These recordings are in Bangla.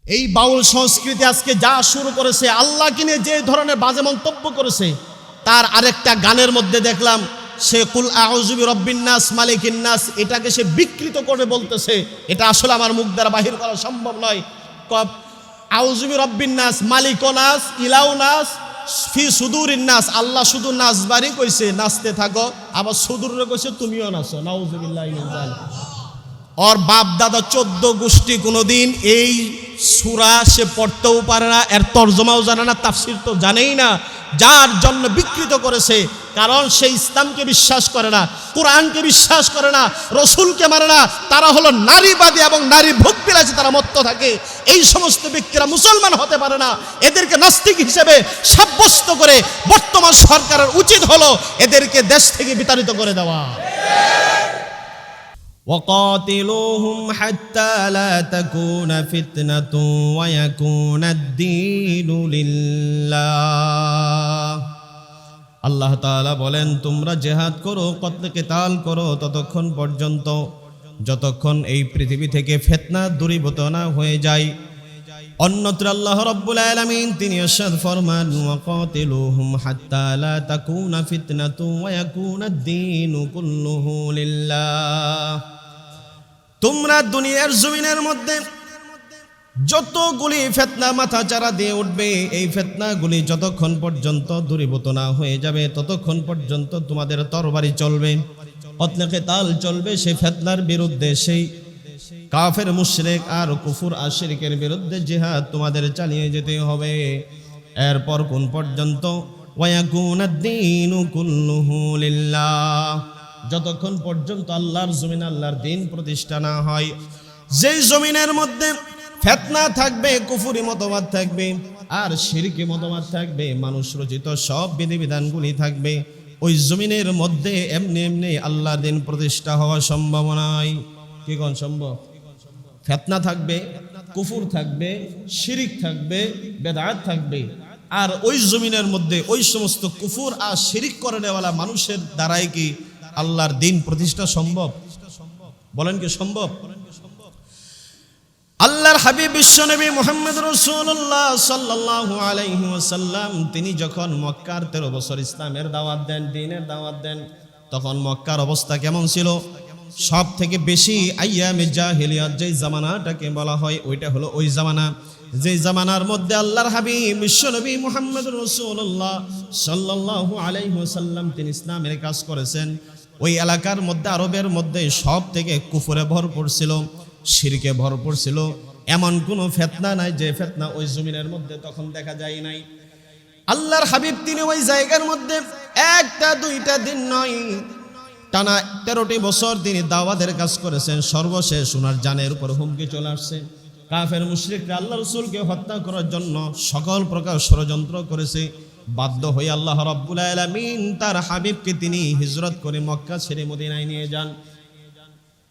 এই বাউল সংস্কৃতি আজকে যা শুরু করেছে, আল্লাহকে নিয়ে যে ধরনের বাজে মন্তব্য করেছে, তার আরেকটা গানের মধ্যে দেখলাম সে কুল আউযু বিরাব্বিন নাস মালিকিন নাস, এটাকে সে বিকৃত করে বলতেছে। এটা আসলে আমার মুখ দ্বারা বাহির করা সম্ভব নয়। আউযু বিরাব্বিন নাস, মালিকুন নাস, ইলাহু নাস, ফি সুদুরিন নাস। আল্লাহ শুধু নাচবারই কইছে, নাচতে থাকো, আবার সুদূরে কইছে তুমিও নাচো। নাউযুবিল্লাহি মিন যালিক। ওর বাপ দাদা 14 গোষ্ঠী কোনোদিন এই সূরা সে পড়তেও পারে না, এর তরজমাও জানে না, তাফসীর তো জানেই না। যার জন্য বিকৃত করেছে, কারণ সে ইসলামকে বিশ্বাস করে না, কোরআনকে বিশ্বাস করে না, রসুলকে মানে না। তারা হলো নারীবাদী এবং নারী ভোগবিলাসী, তারা মত্ত থাকে। এই সমস্ত ব্যক্তিরা মুসলমান হতে পারে না। এদেরকে নাস্তিক হিসেবে সাব্যস্ত করে বর্তমান সরকারের উচিত হলো এদেরকে দেশ থেকে বিতাড়িত করে দেওয়া। وقاتلوهم حتى لا تكون فتنة ويكون الدين لله। আল্লাহ তাআলা বলেন, তোমরা জিহাদ করো, কতলে কিতাল করো ততক্ষণ পর্যন্ত যতক্ষণ এই পৃথিবী থেকে ফিতনা দূরীভূত না হয়ে যায়। অন্যত্র আল্লাহ রাব্বুল আলামিন তিনি ইরশাদ ফরমান, ওয়াকাতিলুহুম হাত্তা লা তাকুনা ফিতনাতু ওয়া ইয়াকুনা আদ-দীনু কুল্লুহু লিল্লাহ। তোমরা দুনিয়ার জমিনের মধ্যে যতগুলি ফিতনা মাথা চারা দিয়ে উঠবে, এই ফিতনাগুলি যতক্ষণ পর্যন্ত দূরীভূত না হয়ে যাবে ততক্ষণ পর্যন্ত তোমাদের তরবারি চলবে, কতলে কিতাল চলবে। সেই ফিতনার বিরুদ্ধে, সেই কাফের মুশরিক আর কুফর আর শিরকের বিরুদ্ধে জিহাদ তোমাদের চালিয়ে যেতে হবে। এরপর কোন পর্যন্ত? ওয়ায়াকুনাদ-দীনু কুল্লুহু লিল্লাহ, যতক্ষণ পর্যন্ত আল্লাহর জমিন আল্লাহর দ্বীন প্রতিষ্ঠা না হয়। যেই জমিনের মধ্যে ফিতনা থাকবে, কুফরি মতবাদ থাকবে আর শিরকি মতবাদ থাকবে, মানুষ রচিত সব বিধিবিধানগুলি থাকবে, ওই জমিনের মধ্যে এমনি এমনি আল্লাহর দ্বীন প্রতিষ্ঠা হওয়া সম্ভব নয়। কি কোন সম্ভব? ফিতনা থাকবে, কুফর থাকবে, শিরিক থাকবে, বেদাত থাকবে, আর ওই জমিনের মধ্যে ওই সমস্ত কুফর আর শিরিক করে নেওয়ালা মানুষের দ্বারাই কি আল্লাহর দ্বীন প্রতিষ্ঠা সম্ভব? বলেন কি সম্ভব? আল্লাহর হাবিব বিশ্বনবী মুহাম্মদ রাসূলুল্লাহ সাল্লাল্লাহু আলাইহি ওয়াসাল্লাম তিনি যখন মক্কার 13 বছর ইসলামের দাওয়াত দেন, দ্বীনের দাওয়াত দেন, তখন মক্কার অবস্থা কেমন ছিল? সব থেকে বেশি আইয়ামে জাহিলিয়াত যেই জামানাটাকে বলা হয়, ওইটা হলো ওই জামানা, যেই জামানার মধ্যে আল্লাহর হাবিব বিশ্বনবী মুহাম্মদ রাসূলুল্লাহ সাল্লাল্লাহু আলাইহি ওয়াসাল্লাম তিনি ইসলামের কাজ করেছেন। ওই এলাকার মধ্যে, আরবের মধ্যে সব থেকে কুফরে ভরপুর ছিল, শিরকে ভরপুর ছিল। এমন কোনো ফিতনা নাই যে ফিতনা ওই জমিনের মধ্যে তখন দেখা যায় নাই। আল্লাহর হাবিব তিনি ওই জায়গার মধ্যে একটা দুইটা দিন নয়, টানা 13টি বছর তিনি দাওয়াতের কাজ করেছেন। সর্বশেষ ওনার জানের উপর হুমকি চলে আসছে। কাফের মুশরিকরা আল্লাহ রাসূলকে হত্যা করার জন্য সকল প্রকার ষড়যন্ত্র করেছে। বাধ্য হয়ে আল্লাহ রাব্বুল আলামিন তার হাবিবকে তিনি হিজরত করে মক্কা ছেড়ে মদিনায় নিয়ে যান।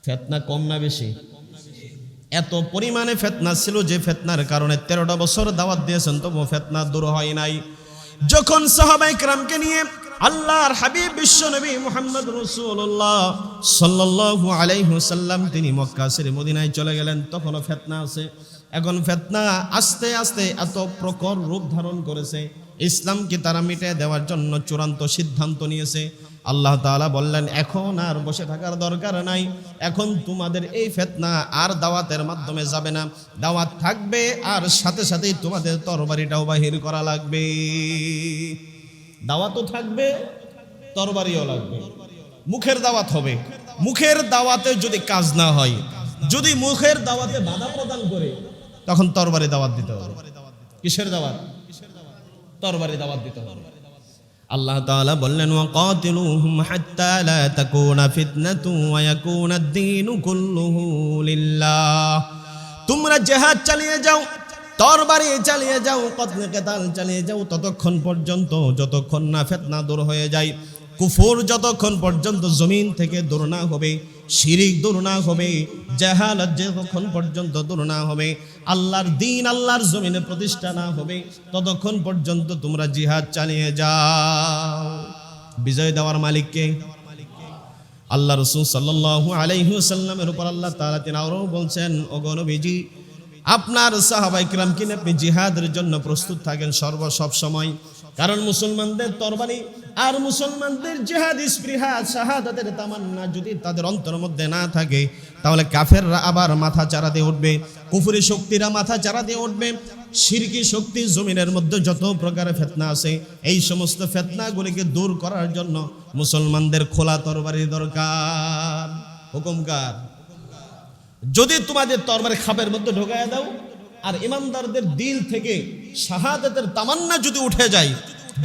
ফিতনা কম না বেশি? এত পরিমাণে ফিতনা ছিল যে ফিতনার কারণে 13টা বছর দাওয়াত দিয়েছেন, তবু ফিতনা দূর হয় নাই। যখন সাহাবায়ে কেরামকে নিয়ে আল্লাহর হাবিব বিশ্বনবী মুহাম্মদ রাসূলুল্লাহ সাল্লাল্লাহু আলাইহি ওয়াসাল্লাম তিনি মক্কা ছেড়ে মদিনায় চলে গেলেন, তখনও ফিতনা আছে। এখন ফিতনা আস্তে আস্তে এত প্রখর রূপ ধারণ করেছে, ইসলামকে তারা মিটিয়ে দেওয়ার জন্য চূড়ান্ত সিদ্ধান্ত নিয়েছে। আল্লাহ তাআলা বললেন, এখন আর বসে থাকার দরকার নাই, এখন তোমাদের এই ফিতনা আর দাওয়াতের মাধ্যমে যাবে না, দাওয়াত থাকবে আর সাথে সাথেই তোমাদের তরবারিটাও বাহির করা লাগবে। দাওয়াতও থাকবে, তরবারিও লাগবে। মুখের দাওয়াত হবে, মুখের দাওয়াতে যদি কাজ না হয়, যদি মুখের দাওয়াতে বাধা প্রদান করে, তখন তরবারি দাওয়াত দিতে হবে। কিসের দাওয়াত? তরবারি দাওয়াত দিতে হবে। আল্লাহ তাআলা বললেন, ওয়াকাতিলুহুম হাত্তা লা তাকুনা ফিতনাতু ওয়া ইয়াকুনা আদ-দীনু কুল্লুহু লিল্লাহ। তোমরা জিহাদ চালিয়ে যাও, তরবারি চালিয়ে যাও, কতলে কিতাল চালিয়ে যাও ততক্ষণ পর্যন্ত যতক্ষণ না ফিতনা দূর হয়ে যায়, কুফর যতক্ষণ পর্যন্ত জমিন থেকে দূর না হবে, শিরিক দূর না হবে, জাহালাত যতক্ষণ পর্যন্ত দূর না হবে, আল্লাহর দ্বীন আল্লাহর জমিনে প্রতিষ্ঠা না হবে, ততক্ষণ পর্যন্ত তোমরা জিহাদ চালিয়ে যাও। বিজয় দেওয়ার মালিক কে? আল্লাহ রাসূল সাল্লাল্লাহু আলাইহি ওয়াসাল্লামের উপর আল্লাহ তাআলা তিনি আরো বলছেন, ওগো নবীজি আপনার সাহাবায়ে কিরাম কিনে আপনি জিহাদের জন্য প্রস্তুত থাকেন সব সময়। কারণ মুসলমানদের তরবারি আর মুসলমানদের জিহাদি স্পৃহা শাহাদাতের তামান্না যদি তাদের অন্তরের মধ্যে না থাকে, তাহলে কাফেররা আবার মাথা চারা দিয়ে উঠবে, কুফরি শক্তিরা মাথা চারা দিয়ে উঠবে। শিরকি শক্তি জমিনের মধ্যে যত প্রকারের ফিতনা আছে, এই সমস্ত ফিতনাগুলিকে দূর করার জন্য মুসলমানদের খোলা তরবারি দরকার। হুকুমকার, যদি তোমাদের তরবারি খাপের মধ্যে ঢোকায় দাও আর ইমানদারদের দিল থেকে শাহাদাতের তামান্না যদি উঠে যায়,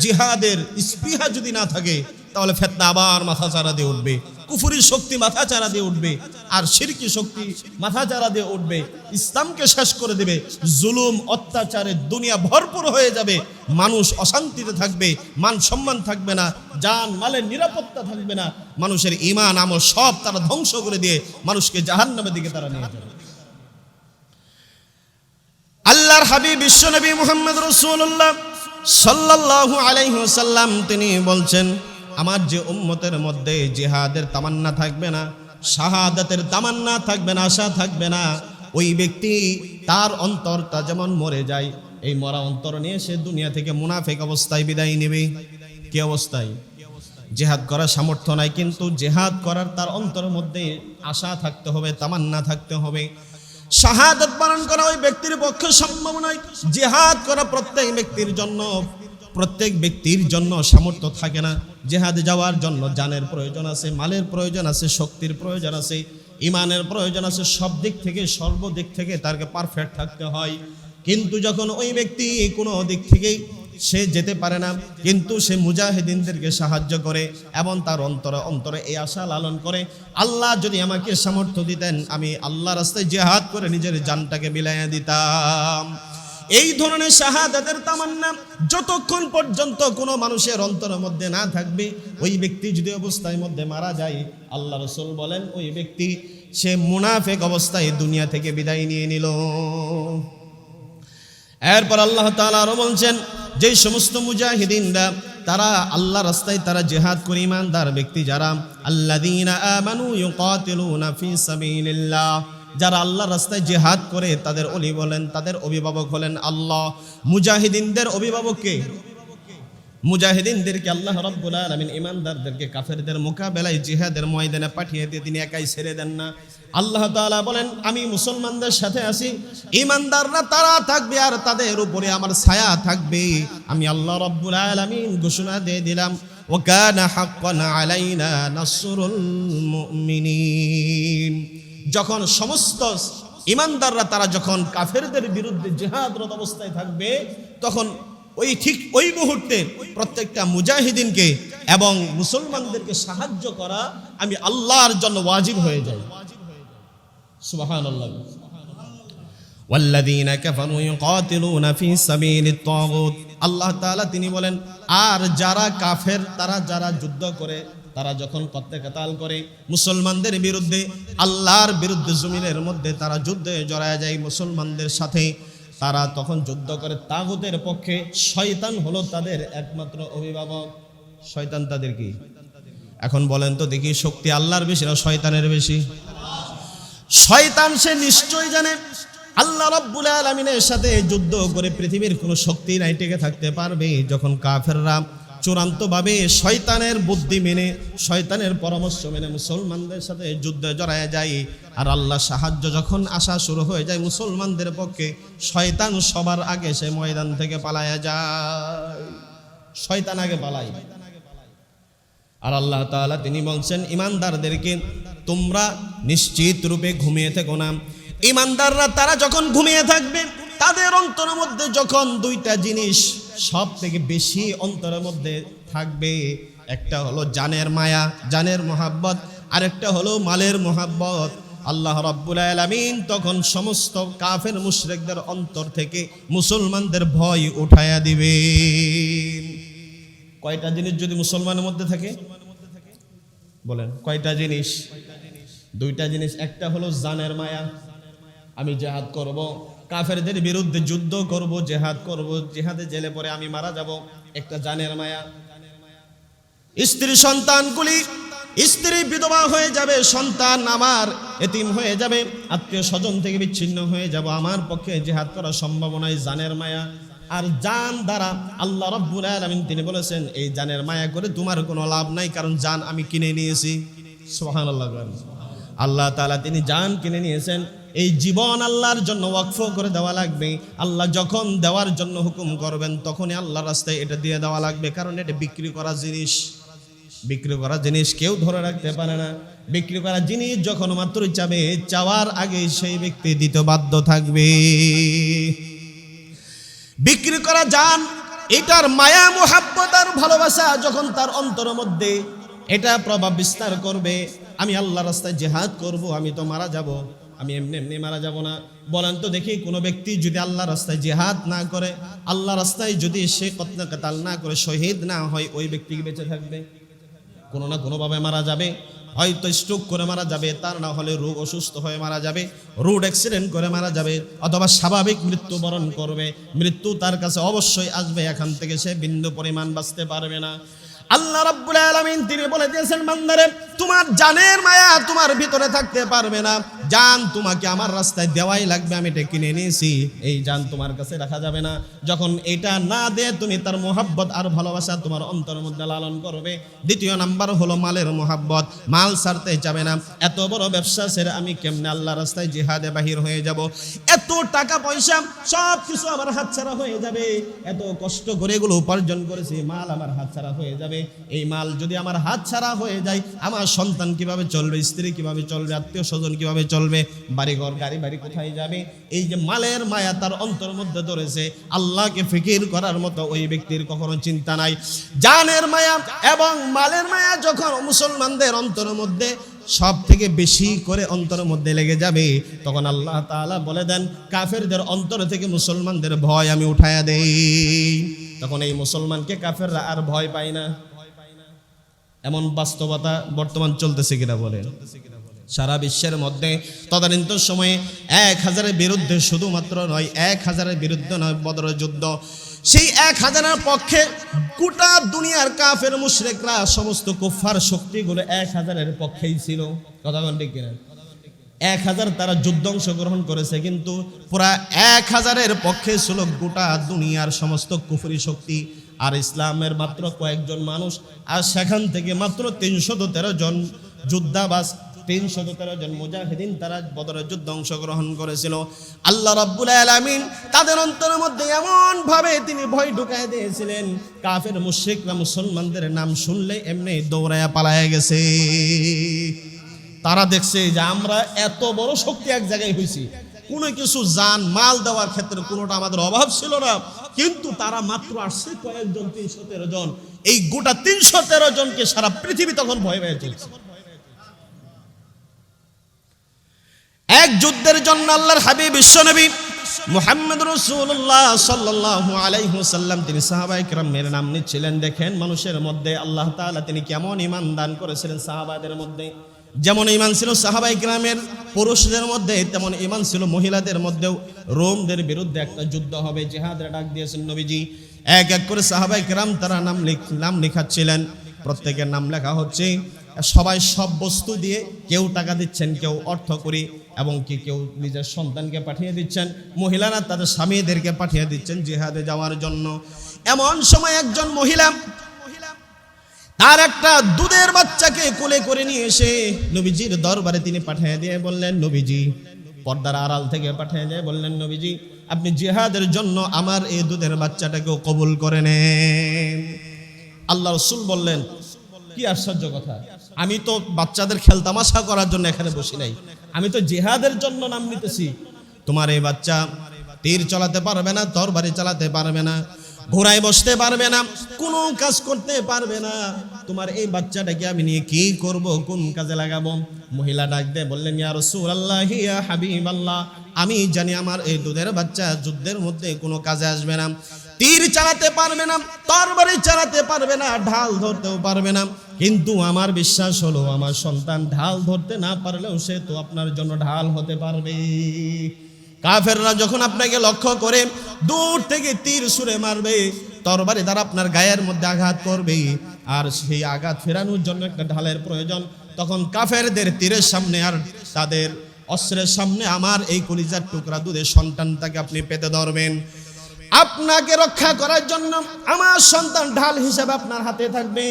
জিহাদের স্পৃহা যদি না থাকে, তাহলে ফিতনা আবার মাথা চারা দিয়ে উঠবে, কুফরি শক্তি মাথা চারা দিয়ে উঠবে, আর শিরকি শক্তি মাথা চারা দিয়ে উঠবে, ইসলামকে শেষ করে দেবে, জুলুম অত্যাচারে দুনিয়া ভরপুর হয়ে যাবে, মানুষ অশান্তিতে থাকবে, মান সম্মান থাকবে না, জান মালের নিরাপত্তা থাকবে না, মানুষের ঈমান আমল সব তারা ধ্বংস করে দিয়ে মানুষকে জাহান্নামের দিকে তারা নিয়ে যাবে। আল্লাহর হাবিব বিশ্বনবী মুহাম্মদ রাসূলুল্লাহ সাল্লাল্লাহু আলাইহি ওয়াসাল্লাম তিনি বলছেন, আমার যে উম্মতের মধ্যে জিহাদের তামান্না থাকবে না, শাহাদাতের তামান্না থাকবে না, আশা থাকবে না, ওই ব্যক্তি তার অন্তরটা যেমন মরে যায়, এই মরা অন্তর নিয়ে সে দুনিয়া থেকে মুনাফিক অবস্থায় বিদায় নেবে। কি অবস্থায়? জিহাদ করার সামর্থ্য নাই, কিন্তু জিহাদ করার তার অন্তরের মধ্যে আশা থাকতে হবে, তামান্না থাকতে হবে। শাহাদাত পালন করা ওই ব্যক্তির পক্ষে সম্ভব নয়। জিহাদ করা প্রত্যেক ব্যক্তির জন্য সামর্থ্য থাকে না। জিহাদে যাওয়ার জন্য জানের প্রয়োজন আছে, মালের প্রয়োজন আছে, শক্তির প্রয়োজন আছে, ইমানের প্রয়োজন আছে, সব দিক থেকে সর্বদিক থেকে তাকে পারফেক্ট থাকতে হয়। কিন্তু যখন ওই ব্যক্তি কোনো দিক থেকেই সে যেতে পারে না, কিন্তু সে মুজাহিদিনদেরকে সাহায্য করে এবং তার অন্তরে এই আশা লালন করে, আল্লাহ যদি আমাকে সামর্থ্য দিতেন, আমি আল্লাহ রাস্তায় জিহাদ করে নিজের জানটাকে বিলাইয়া দিতাম। এই ধরনের শাহাদাতের তামান্না যতক্ষণ পর্যন্ত কোনো মানুষের অন্তরের মধ্যে না থাকবে, ওই ব্যক্তি যদি অবস্থায় মধ্যে মারা যায়, আল্লাহ রাসূল বলেন ওই ব্যক্তি সে মুনাফিক অবস্থায় দুনিয়া থেকে বিদায় নিয়ে নিল। এরপর আল্লাহ তাআলা আরো বলছেন, যেই সমস্ত মুজাহিদিনরা তারা আল্লাহ রাস্তায় তারা জিহাদ করে, ইমানদার ব্যক্তি যারা, আল্লাযীনা আমানু ইউকাতিলুনা ফি সাবিলিল্লাহ, যারা আল্লাহর রাস্তায় জিহাদ করে, তাদের ওলি বলেন, তাদের অভিভাবক হলেন আল্লাহ। মুজাহিদিনদের অভিভাবক কে? মুজাহিদিনদেরকে আল্লাহ রাব্বুল আলামিন ইমানদারদেরকে কাফেরদের মোকাবেলায় জিহাদের ময়দানে পাঠিয়ে দিয়ে তিনি একাই ছেড়ে দেন না। আল্লাহ তাআলা বলেন, আমি মুসলমানদের সাথে আছি, ইমানদাররা তারা থাকবে আর তাদের উপরে আমার ছায়া থাকবে। আমি আল্লাহ রাব্বুল আলামিন ঘোষণা দিয়ে দিলাম, ওয়া কানা হাক্কান আলাইনা নাসরুল মুমিনিন। যখন সমস্ত ইমানদাররা তারা যখন কাফেরদের বিরুদ্ধে জিহাদরত অবস্থায় থাকবে, তখন ওই মুহূর্তে প্রত্যেকটা মুজাহিদিনকে এবং মুসলমানদেরকে সাহায্য করা আমি আল্লাহর জন্য ওয়াজিব হয়ে যায়। সুবহানাল্লাহ। ওয়াল্লাযীনা কাফারু ইউকাতিলুনা ফি সাবিলিত তাগুত, আল্লাহ তাআলা তিনি বলেন, আর যারা কাফের তারা যারা যুদ্ধ করে, তারা যখন কত্তেকাতাল করে মুসলমানদের বিরুদ্ধে, আল্লাহর বিরুদ্ধে জমিনের মধ্যে তারা যুদ্ধে জড়ায় যায় মুসলমানদের সাথে, তারা তখন যুদ্ধ করে তাগুতের পক্ষে। শয়তান হলো তাদের একমাত্র অভিভাবক। শয়তান তাদের কি? এখন বলেন তো দেখি, শক্তি আল্লাহর বেশি না শয়তানের বেশি? শয়তান সে নিশ্চয় জানে আল্লাহ রাব্বুল আলামিনের সাথে যুদ্ধ করে পৃথিবীর কোনো শক্তি নাই টিকে থাকতে পারবে। যখন কাফেররা চূড়ান্তভাবে শয়তানের বুদ্ধি মেনে, শয়তানের পরামর্শ মেনে মুসলমানদের সাথে যুদ্ধে জড়ায় যায়, আর আল্লাহ সাহায্য যখন আসা শুরু হয়ে যায় মুসলমানদের পক্ষে, শয়তান সবার আগে সে ময়দান থেকে পালায়া যায়। শয়তান আগে পালায়। আর আল্লাহ তাআলা তিনি বলছেন ইমানদারদেরকে, তোমরা নিশ্চিত রূপে ঘুমিয়ে থেকো না। ইমানদাররা তারা যখন ঘুমিয়ে থাকবে, তাদের অন্তরের মধ্যে যখন দুইটা জিনিস সব থেকে বেশি অন্তরের মধ্যে থাকবে, একটা হলো জানের মায়া, জানের মহাব্বত, আরেকটা হলো মালের মহাব্বত। আল্লাহ রাব্বুল আলামিন তখন সমস্ত কাফের মুশরিকদের অন্তর থেকে মুসলমানদের ভয় উঠায়া দিবেন। কয়টা জিনিস যদি মুসলমানের মধ্যে থাকে? বলেন কয়টা জিনিস? দুইটা জিনিস। একটা হলো জানের মায়া, আমি জিহাদ করব, কাফেরদের বিরুদ্ধে যুদ্ধ করব, জিহাদ করব, জিহাদে জেলে পরে আমি মারা যাব, একটা জানের মায়া। স্ত্রী সন্তানগুলি স্ত্রী বিধবা হয়ে যাবে, সন্তান আমার এতিম হয়ে যাবে, আত্মীয় স্বজন থেকে বিচ্ছিন্ন হয়ে যাব, আমার পক্ষে জিহাদ করা সম্ভব নয়। জানের মায়া, আর জান দ্বারা আল্লাহ রাব্বুল আলামিন তিনি বলেছেন এই জানের মায়া করে তোমার কোনো লাভ নাই, কারণ জান আমি কিনে নিয়েছি। সুবহানাল্লাহ। আল্লাহ তাআলা তিনি জান কিনে নিয়েছেন, এই জীবন আল্লাহর জন্য ওয়াকফ করে দেওয়া লাগবে। আল্লাহ যখন দেওয়ার জন্য হুকুম করবেন তখনই আল্লাহর রাস্তায় এটা দিয়ে দেওয়া লাগবে, কারণ এটা বিক্রি করা জিনিস। বিক্রি করা জিনিস কেউ ধরে রাখতে পারে না। বিক্রি করা জিনিস যখন মাত্র চাবে, চাওয়ার আগে সেই ব্যক্তি দিতে বাধ্য থাকবে। বিক্রি করা জান, এটার মায়া মুহাব্বত আর ভালোবাসা যখন তার অন্তরের মধ্যে এটা প্রভাব বিস্তার করবে, আমি আল্লাহর রাস্তায় জিহাদ করব, আমি তো মারা যাব, আমি এমনি এমনি মারা যাব না। বলেন তো দেখি, কোনো ব্যক্তি যদি আল্লাহর রাস্তায় জিহাদ না করে, আল্লাহর রাস্তায় যদি সে কতল কাতাল না করে, শহীদ না হয়, ওই ব্যক্তি কি বেঁচে থাকবে? কোনো না কোনোভাবে মারা যাবে। হয়তো স্ট্রোক করে মারা যাবে, তার না হলে রোগ অসুস্থ হয়ে মারা যাবে, রোড অ্যাক্সিডেন্ট করে মারা যাবে, অথবা স্বাভাবিক মৃত্যুবরণ করবে। মৃত্যু তার কাছে অবশ্যই আসবে, এখান থেকে সে বিন্দু পরিমাণ বাঁচতে পারবে না। আল্লাহ রাব্বুল আলামিন তিনি বলে দিয়েছেন, বান্দারে তোমার জানের মায়া তোমার ভিতরে থাকতে পারবে না, জান তোমাকে আমার রাস্তায় দেওয়াই লাগবে, আমি এটা কিনে নিয়েছি, এই জান তোমার কাছে রাখা যাবে না। যখন এটা না দে তুমি তার মোহাব্বত আর ভালোবাসা তোমার অন্তরের মধ্যে লালন করবে। দ্বিতীয় নাম্বার হলো মালের মোহাব্বত, মাল ছাড়তে যাবে না। এত বড় ব্যবসা ছেড়ে আমি কেমনে আল্লাহ রাস্তায় জিহাদে বাহির হয়ে যাব? এত টাকা পয়সা সব কিছু আমার হাতছাড়া হয়ে যাবে, এত কষ্ট করে এগুলো উপার্জন করেছি, মাল আমার হাতছাড়া হয়ে যাবে। এই মাল যদি আমার হাতছাড়া হয়ে যায়, আমার সন্তান কিভাবে চলবে, স্ত্রী কিভাবে চলবে, আত্মীয় স্বজন কিভাবে চলবে, বাড়িঘর গাড়ি বাড়ি কোথায় যাবে? এই যে মালের মায়া তার অন্তরের মধ্যে ধরেছে, আল্লাহকে ফিকির করার মতো ওই ব্যক্তির কখনো চিন্তা নাই। জানের মায়া এবং মালের মায়া যখন মুসলমানদের অন্তরের মধ্যে সব থেকে বেশি করে অন্তরের মধ্যে লেগে যাবে, তখন আল্লাহ তাআলা বলে দেন কাফেরদের অন্তর থেকে মুসলমানদের ভয় আমি উঠায়া দেই। তখন এই মুসলমানকে কাফেররা আর ভয় পায় না। এমন বাস্তবতা বর্তমান চলতেছে কিনা বলেন? সারা বিশ্বের মধ্যে তদানীন্তন সময়ে 1000-এর বিরুদ্ধে শুধুমাত্র নয়, 1000-এর বিরুদ্ধে নয়, বদর যুদ্ধ, সেই 1000-এর পক্ষে গোটা দুনিয়ার কাফের মুশরিকরা, সমস্ত কুফফার শক্তিগুলো 1000-এর পক্ষেই ছিল। কথা বলেন ঠিক কিনা? 1000 তারা যুদ্ধ অংশগ্রহণ করেছে, কিন্তু পুরা 1000-এর পক্ষে ছিল গোটা দুনিয়ার সমস্ত কুফরি শক্তি, আর ইসলামের মাত্র কয়েকজন মানুষ। আর সেখান থেকে মাত্র 313 জন যোদ্ধাবাজ, 313 জন মুজাহিদিন তারা বদরের যুদ্ধে অংশগ্রহণ করেছিল। আল্লাহ রাব্বুল আলামিন তাদের অন্তরের মধ্যে এমন ভাবে তিনি ভয় ঢুকায় দিয়েছিলেন, কাফের মুশরিকরা মুসলমানদের নাম শুনলে এমনি দৌড়ায়া পালায়া গেছে। তারা দেখছে যে আমরা এত বড় শক্তি এক জায়গায় হয়েছি, কোনো কিছু জান মাল দেওয়ার ক্ষেত্রে কোনোটা আমাদের অভাব ছিল না, কিন্তু তারা মাত্র আসছে কয়েকজন, 313 জন। এই গোটা 313 জনকে সারা পৃথিবী তখন ভয় পেয়ে চলছে। এক যুদ্ধের জন্য আল্লাহর হাবিব বিশ্বনবী মুহাম্মদ রাসূলুল্লাহ সাল্লাল্লাহু আলাইহি ওয়াসাল্লাম তিনি সাহাবায়ে কেরামের নাম নিচ্ছিলেন। দেখেন মানুষের মধ্যে আল্লাহ তাআলা তিনি কেমন ঈমান দান করেছিলেন। সাহাবাদের মধ্যে যেমন ঈমান ছিল সাহাবায়ে কেরামের পুরুষদের মধ্যে, তেমন ঈমান ছিল মহিলাদের মধ্যেও। রোমদের বিরুদ্ধে একটা যুদ্ধ হবে, জিহাদের ডাক দিয়েছেন নবীজি। এক এক করে সাহাবায়ে কেরাম তারা নাম লেখাচ্ছিলেন, প্রত্যেকের নাম লেখা হচ্ছে। সবাই সব বস্তু দিয়ে, কেউ টাকা দিচ্ছেন, কেউ অর্থ করি, এবং কেউ নিজের সন্তানকে পাঠিয়ে দিচ্ছেন, মহিলারা তাদের স্বামীদেরকে পাঠিয়ে দিচ্ছেন জিহাদে যাওয়ার জন্য। এমন সময় একজন মহিলা তার একটা দুধের বাচ্চাকে কোলে করে নিয়ে এসে নবীজির দরবারে তিনি পাঠিয়ে দিয়ে বললেন, নবীজি পর্দার আড়াল থেকে পাঠিয়ে দিয়ে বললেন, নবীজি আপনি জিহাদের জন্য আমার এই দুধের বাচ্চাটাকেও কবুল করে নেন। আল্লাহ রাসূল বললেন, কি আশ্চর্য কথা, আমি তো বাচ্চাদের খেলতামাশা করার জন্য এখানে বসি নাই, আমি তো জিহাদের জন্য নাম নিতেছি। তোমার এই বাচ্চা তীর চালাতে পারবে না, তরবারি চালাতে পারবে না, ঘোড়ায় বসতে পারবে না, কোনো কাজ করতে পারবে না, তোমার এই বাচ্চাটাকে আমি নিয়ে কি করব, কোন কাজে লাগাবো? মহিলা ডাক দিয়ে বললেন, ইয়া রাসূলুল্লাহ, ইয়া হাবিবাল্লাহ, আমি জানি আমার এই দুধের বাচ্চা যুদ্ধের মধ্যে কোনো কাজে আসবে না, তীর চালাতে পারবে না, তরবারি চালাতে পারবে না, ঢাল ধরতেও পারবে না, কিন্তু আমার বিশ্বাস হলো আমার সন্তান ঢাল ধরতে না পারলেও সে তো আপনার জন্য ঢাল হতে পারবে। কাফেররা যখন আপনাকে লক্ষ্য করে দূর থেকে তীর ছুঁড়ে মারবে, তরবারি দ্বারা আপনার গায়ের মধ্যে আঘাত করবে, আর সেই আঘাত ফেরানোর জন্য একটা ঢালের প্রয়োজন। তখন কাফেরদের তীরের সামনে আর তাদের অস্ত্রের সামনে আমার এই কলিজার টুকরা দুধের সন্তানটাকে আপনি পেতে ধরবেন। আপনাকে রক্ষা করার জন্য আমার সন্তান ঢাল হিসেবে আপনার হাতে থাকবে।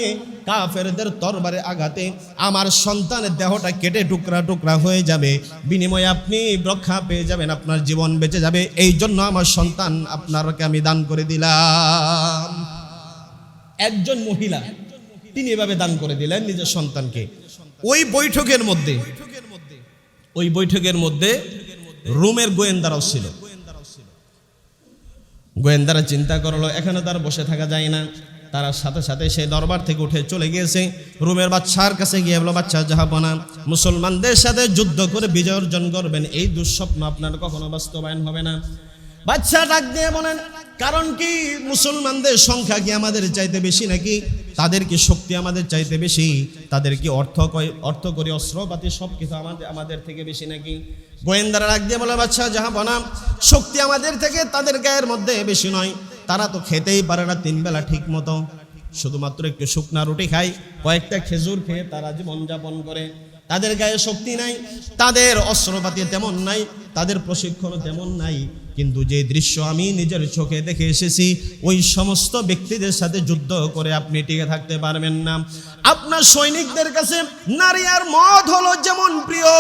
কাফেরদের তরবারে আঘাতে আমার সন্তানের দেহটা কেটে টুকরা টুকরা হয়ে যাবে, বিনিময়ে আপনি রক্ষা পেয়ে যাবেন, আপনার জীবন বেঁচে যাবে। এই জন্য আমার সন্তান আপনাকে আমি দান করে দিলাম। একজন মহিলা তিনি এভাবে দান করে দিলেন নিজের সন্তানকে। ওই বৈঠকের মধ্যে রোমের গোয়েন্দারাও ছিল। গোয়েন্দারা চিন্তা করলো এখানে তার বসে থাকা যায় না, তারা সাথে সাথে সেই দরবার থেকে উঠে চলে গিয়েছে রোমের বাদশার কাছে গিয়ে বলল, বাদশা জাহাপনা, মুসলমানদের সাথে যুদ্ধ করে বিজয় অর্জন করবেন, এই দুঃস্বপ্ন আপনার কখনো বাস্তবায়ন হবে না। বাদশা ডাক দিয়ে বলেন, কারণ কি মুসলমানদের সংখ্যা কি আমাদের চাইতে বেশি নাকি? তাদের কি শক্তি আমাদের চাইতে বেশি? তাদের কি অর্থকরী অস্ত্রপাতি সবকিছু আমাদের থেকে বেশি নাকি? গোয়েন্দারা ডাক দিয়ে বলে, বাদশা জাহাপনা, শক্তি আমাদের থেকে তাদের গায়ের মধ্যে বেশি নয়। তারা তো খেতেই পারে না 3 বেলা ঠিক মতো, শুধুমাত্র একটু শুকনা রুটি খায়, কয়েকটা খেজুর খেয়ে তারা জীবন যাপন করে। তাদের গায়ে শক্তি নাই, তাদের অস্ত্রপাতি তেমন নাই, তাদের প্রশিক্ষণ তেমন নাই। কিন্তু যে দৃশ্য আমি নিজের চোখে দেখে এসেছি, ওই সমস্ত ব্যক্তিদের সাথে যুদ্ধ করে আপনি টিকে থাকতে পারবেন না। আপনার সৈনিকদের কাছে নারী আর মদ হলো যেমন প্রিয়,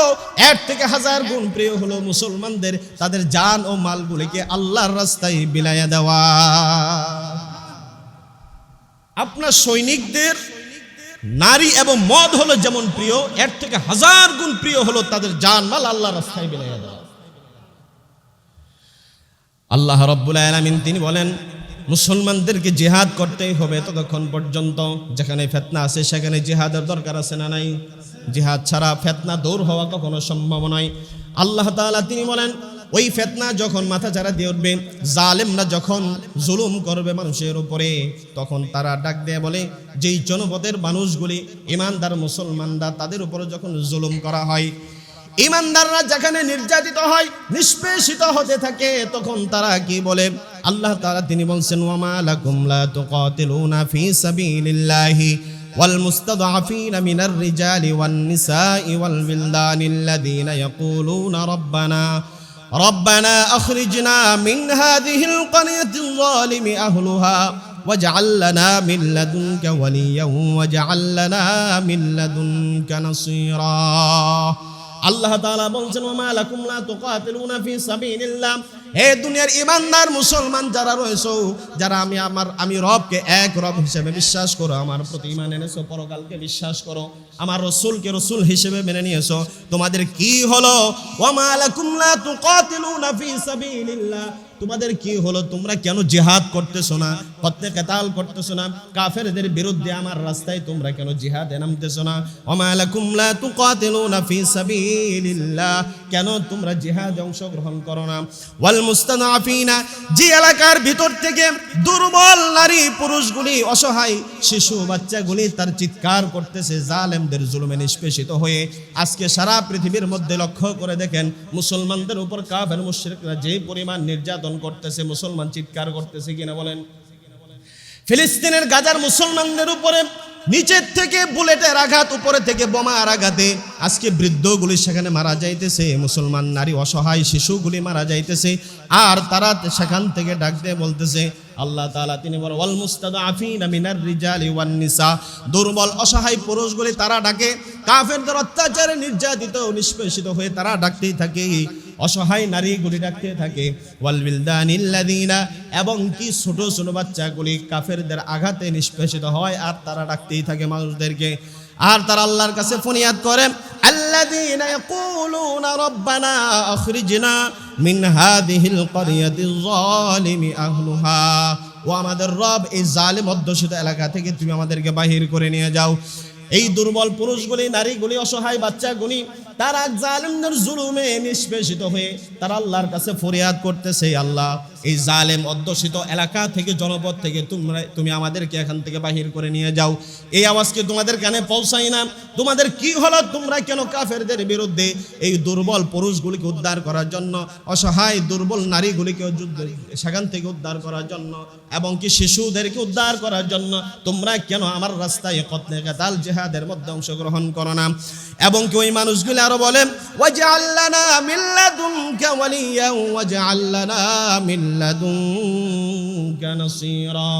এর থেকে 1000 গুণ প্রিয় হলো মুসলমানদের তাদের জান ও মালগুলিকে আল্লাহর রাস্তায় বিলাইয়া দেওয়া। আপনার সৈনিকদের নারী এবং মদ হলো যেমন প্রিয়, এর থেকে 1000 গুণ প্রিয় হলো তাদের জান মাল আল্লাহর রাস্তায় বিলাইয়া দেওয়া। আল্লাহ রাব্বুল আলামিন তিনি বলেন, মুসলমানদেরকে জিহাদ করতেই হবে ততক্ষণ পর্যন্ত যেখানে ফিতনা আছে সেখানে জিহাদের দরকার আছে না নাই? জিহাদ ছাড়া ফিতনা দূর হওয়া কখনো সম্ভব নয়। আল্লাহ তাআলা তিনি বলেন, ওই ফিতনা যখন মাথা চাড়া দিয়ে উঠবে, জালেমরা যখন জুলুম করবে মানুষের উপরে, তখন তারা ডাক দিয়ে বলে, যেই জনপদের মানুষগুলি ঈমানদার মুসলমানরা তাদের উপরে যখন জুলুম করা হয়, ঈমানদাররা যেখানে নির্যাতিত হয়, নিষ্পেষিত হতে থাকে, তখন তারা কি বলে? আল্লাহ তাআলা তিনি বলছেন, ওয়ামা লাকুম লা তুকাতিলুনা ফি সাবিলিল্লাহি ওয়াল মুস্তাদআফিনা মিনার রিজালি ওয়ান নিসাই ওয়াল বিলদানিল্লাযীনা ইয়াকুলুনা রব্বানা আখরিজনা মিন হাযিহিল ক্বরিয়াতিল যালিমি আহলুহা ওয়াজআল লানা মিন লাদুনকা ওয়ালিয়্যান ওয়াজআল লানা মিন লাদুনকা নাসীরা। আল্লাহ তাআলা বলছেন, ওয়া লাকুম লা তুকাতিলুনা ফি সাবিলিল্লাহ, হে দুনিয়ার ঈমানদার মুসলমান যারা রয়েছে, যারা আমি রবকে এক রব হিসেবে বিশ্বাস করো, আমার প্রতি ঈমান এনেছো, পরকালকে বিশ্বাস করো, আমার রাসূলকে রাসূল হিসেবে মেনে নিয়েছো, তোমাদের কি হলো? ওয়া লাকুম লা তুকাতিলুনা ফি সাবিলিল্লাহ, তোমাদের কি হলো? তোমরা কেন জিহাদ করতেছো না, কিতাল করতেছো না? কাফেরদের বিরুদ্ধে আমার রাস্তায় তোমরা কেন জিহাদে নামতেছো না? ওয়া লাকুম লা তুকাতিলুনা ফি সাবিলিল্লাহ, কেন তোমরা জিহাদে অংশগ্রহণ করো না? ওয়াল মুস্তাদআফিনা, যে এলাকার ভিতর থেকে দুর্বল নারী পুরুষগুলি, অসহায় শিশু বাচ্চাগুলি তার চিৎকার করতেছে জালেমদের জুলুমে নিষ্পেষিত হয়ে। আজকে সারা পৃথিবীর মধ্যে লক্ষ্য করে দেখেন, মুসলমানদের উপর কাফের মুশরিকরা যে পরিমাণ নির্যাতন করতেছে, মুসলমান চিৎকার করতেছে কিনা বলেন? ফিলিস্তিনের গাজার মুসলমানদের উপরে নিচের থেকে বুলেটের আঘাত, উপরে থেকে বোমার আঘাতে আজকে বৃদ্ধগুলি সেখানে মারা যাইতেছে, মুসলমান নারী অসহায় শিশুগুলি মারা যাইতেছে, আর তারা সেখান থেকে ডাক দিয়ে বলতেছে, আল্লাহ তাআলা তিনি বলেন, ওয়াল মুস্তাদআফিনা মিনার রিজালি ওয়ান নিসা, দুর্বল অসহায় পুরুষগুলি তারা ডাকে, কাফেরদের অত্যাচারে নির্যাতিত নিষ্পেষিত হয়ে তারা ডাকতেই থাকে, অসহায় নারীগুলি ডাকতে থাকে, ওয়াল বিলদানিল্লাযীনা, এবং কি ছোট ছোট বাচ্চাগুলি কাফেরদের আঘাতে নিষ্পেষিত হয়, আর তারা ডাকতেই থাকে মানুষদেরকে। আর তারা আল্লাহর কাছে ফরিয়াদ করে, আল্লাযীনা ইয়াকুলুনা রব্বানা আখরিজনা মিন হাযিহিল ক্বরিয়াতিল যালিমি আহলুহা, ও আমাদের রব, এই জালিম অধ্যুষিত এলাকা থেকে তুমি আমাদেরকে বাহির করে নিয়ে যাও। এই দুর্বল পুরুষগুলি, নারীগুলি, অসহায় বাচ্চাগুলি তারা জালিমদের জুলুমে নিষ্পেষিত হয়ে তারা আল্লাহর কাছে ফরিয়াদ করতেছে, আল্লাহ এই জালেম অধ্যুষিত এলাকা থেকে, জনপদ থেকে তুমি আমাদেরকে এখান থেকে বাহির করে নিয়ে যাও। এই আওয়াজকে তোমাদের কানে পৌঁছাই না? তোমাদের কি হলো? তোমরা কেন কাফেরদের বিরুদ্ধে এই দুর্বল পুরুষগুলিকে উদ্ধার করার জন্য, অসহায় দুর্বল নারীগুলিকে সেখান থেকে উদ্ধার করার জন্য, এবং কি শিশুদেরকে উদ্ধার করার জন্য তোমরা কেন আমার রাস্তায় কতলে কাতাল জিহাদের মধ্যে অংশগ্রহণ করো না? এবং কি ওই মানুষগুলি আরো বলেন, ওয়াজআল লানা মিন লাদুনকা ওয়ালিয়া ওয়াজআল লানা মিন লাদুনকা নাসীরা।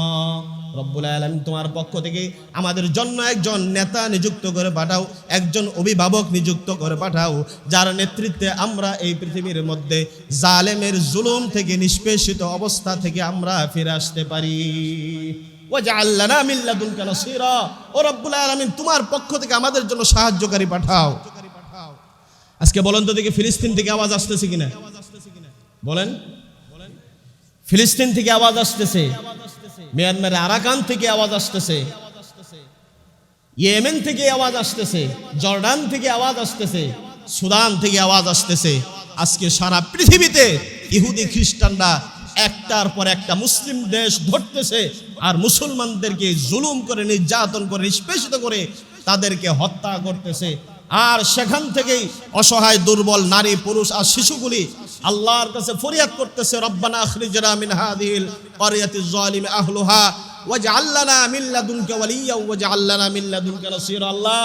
রব্বুল আলামিন তোমার পক্ষ থেকে আমাদের জন্য একজন নেতা নিযুক্ত করে পাঠাও, একজন অভিভাবক নিযুক্ত করে পাঠাও, যার নেতৃত্বে আমরা এই পৃথিবীর মধ্যে জালেমের জুলুম থেকে, নিষ্পেষিত অবস্থা থেকে আমরা ফিরে আসতে পারি। ওয়াজআল লানা মিন লাদুনকা নাসীরা, ও রব্বুল আলামিন তোমার পক্ষ থেকে আমাদের জন্য সাহায্যকারী পাঠাও। আজকে বলেন তো দেখি, ফিলিস্তিন থেকে আওয়াজ আসতেছে কিনা? বলেন, ফিলিস্তিন থেকে আওয়াজ আসতেছে, মিয়ানমারের আরাকান থেকে আওয়াজ আসতেছে, ইয়েমেন থেকে আওয়াজ আসতেছে, জর্ডান থেকে আওয়াজ আসতেছে, সুদান থেকে আওয়াজ আসতেছে। আজকে সারা পৃথিবীতে ইহুদি খ্রিস্টানরা একটার পর একটা মুসলিম দেশ ধরতেছে আর মুসলমানদেরকে জুলুম করে, নির্যাতন করে, নিষ্পেষিত করে তাদেরকে হত্যা করতেছে। আর সেখান থেকেই অসহায় দুর্বল নারী, পুরুষ আর শিশুগুলি আল্লাহর কাছে ফরিয়াদ করতেছে, রব্বানা আখরিজনা মিন হাযিহিল ক্বরিয়াতিজ যালিমি আহলুহা ওয়াজআল লানা মিন লাদুনকা ওয়ালিয়্যা ওয়াজআল লানা মিন লাদুনকা নাসীরা। আল্লাহ,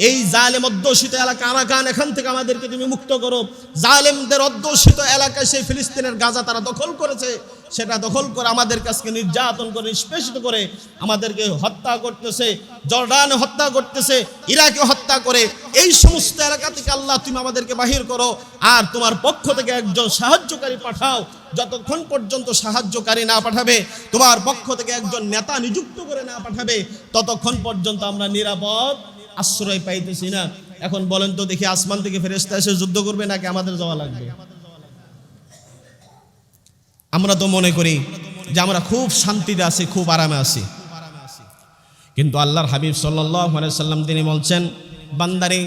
এই জালেম অধ্যুষিত এলাকা আরাকান, এখান থেকে আমাদেরকে তুমি মুক্ত করো। জালেমদের অধ্যুষিত এলাকায় সেই ফিলিস্তিনের গাজা তারা দখল করেছে, সেটা দখল করে আমাদের কাছে নির্যাতন করে, নিষ্পেষিত করে আমাদেরকে হত্যা করতেছে, জর্ডানে হত্যা করতেছে, ইরাকে হত্যা করে। এই সমস্ত এলাকা থেকে আল্লাহ তুমি আমাদেরকে বাহির করো, আর তোমার পক্ষ থেকে একজন সাহায্যকারী পাঠাও। যতক্ষণ পর্যন্ত সাহায্যকারী না পাঠাবে, তোমার পক্ষ থেকে একজন নেতা নিযুক্ত করে না পাঠাবে, ততক্ষণ পর্যন্ত আমরা নিরাপদ আশ্রয় পাইতেছি না। এখন বলেন তো দেখি, আসমান থেকে ফেরেশতা এসে যুদ্ধ করবে নাকি আমাদের যাওয়া লাগবে? আমরা তো মনে করি যে আমরা খুব শান্তিতে আছি, খুব আরামে আছি, কিন্তু আল্লাহর হাবিব সাল্লাল্লাহু আলাইহি সাল্লাম তিনি বলছেন, বান্দারে,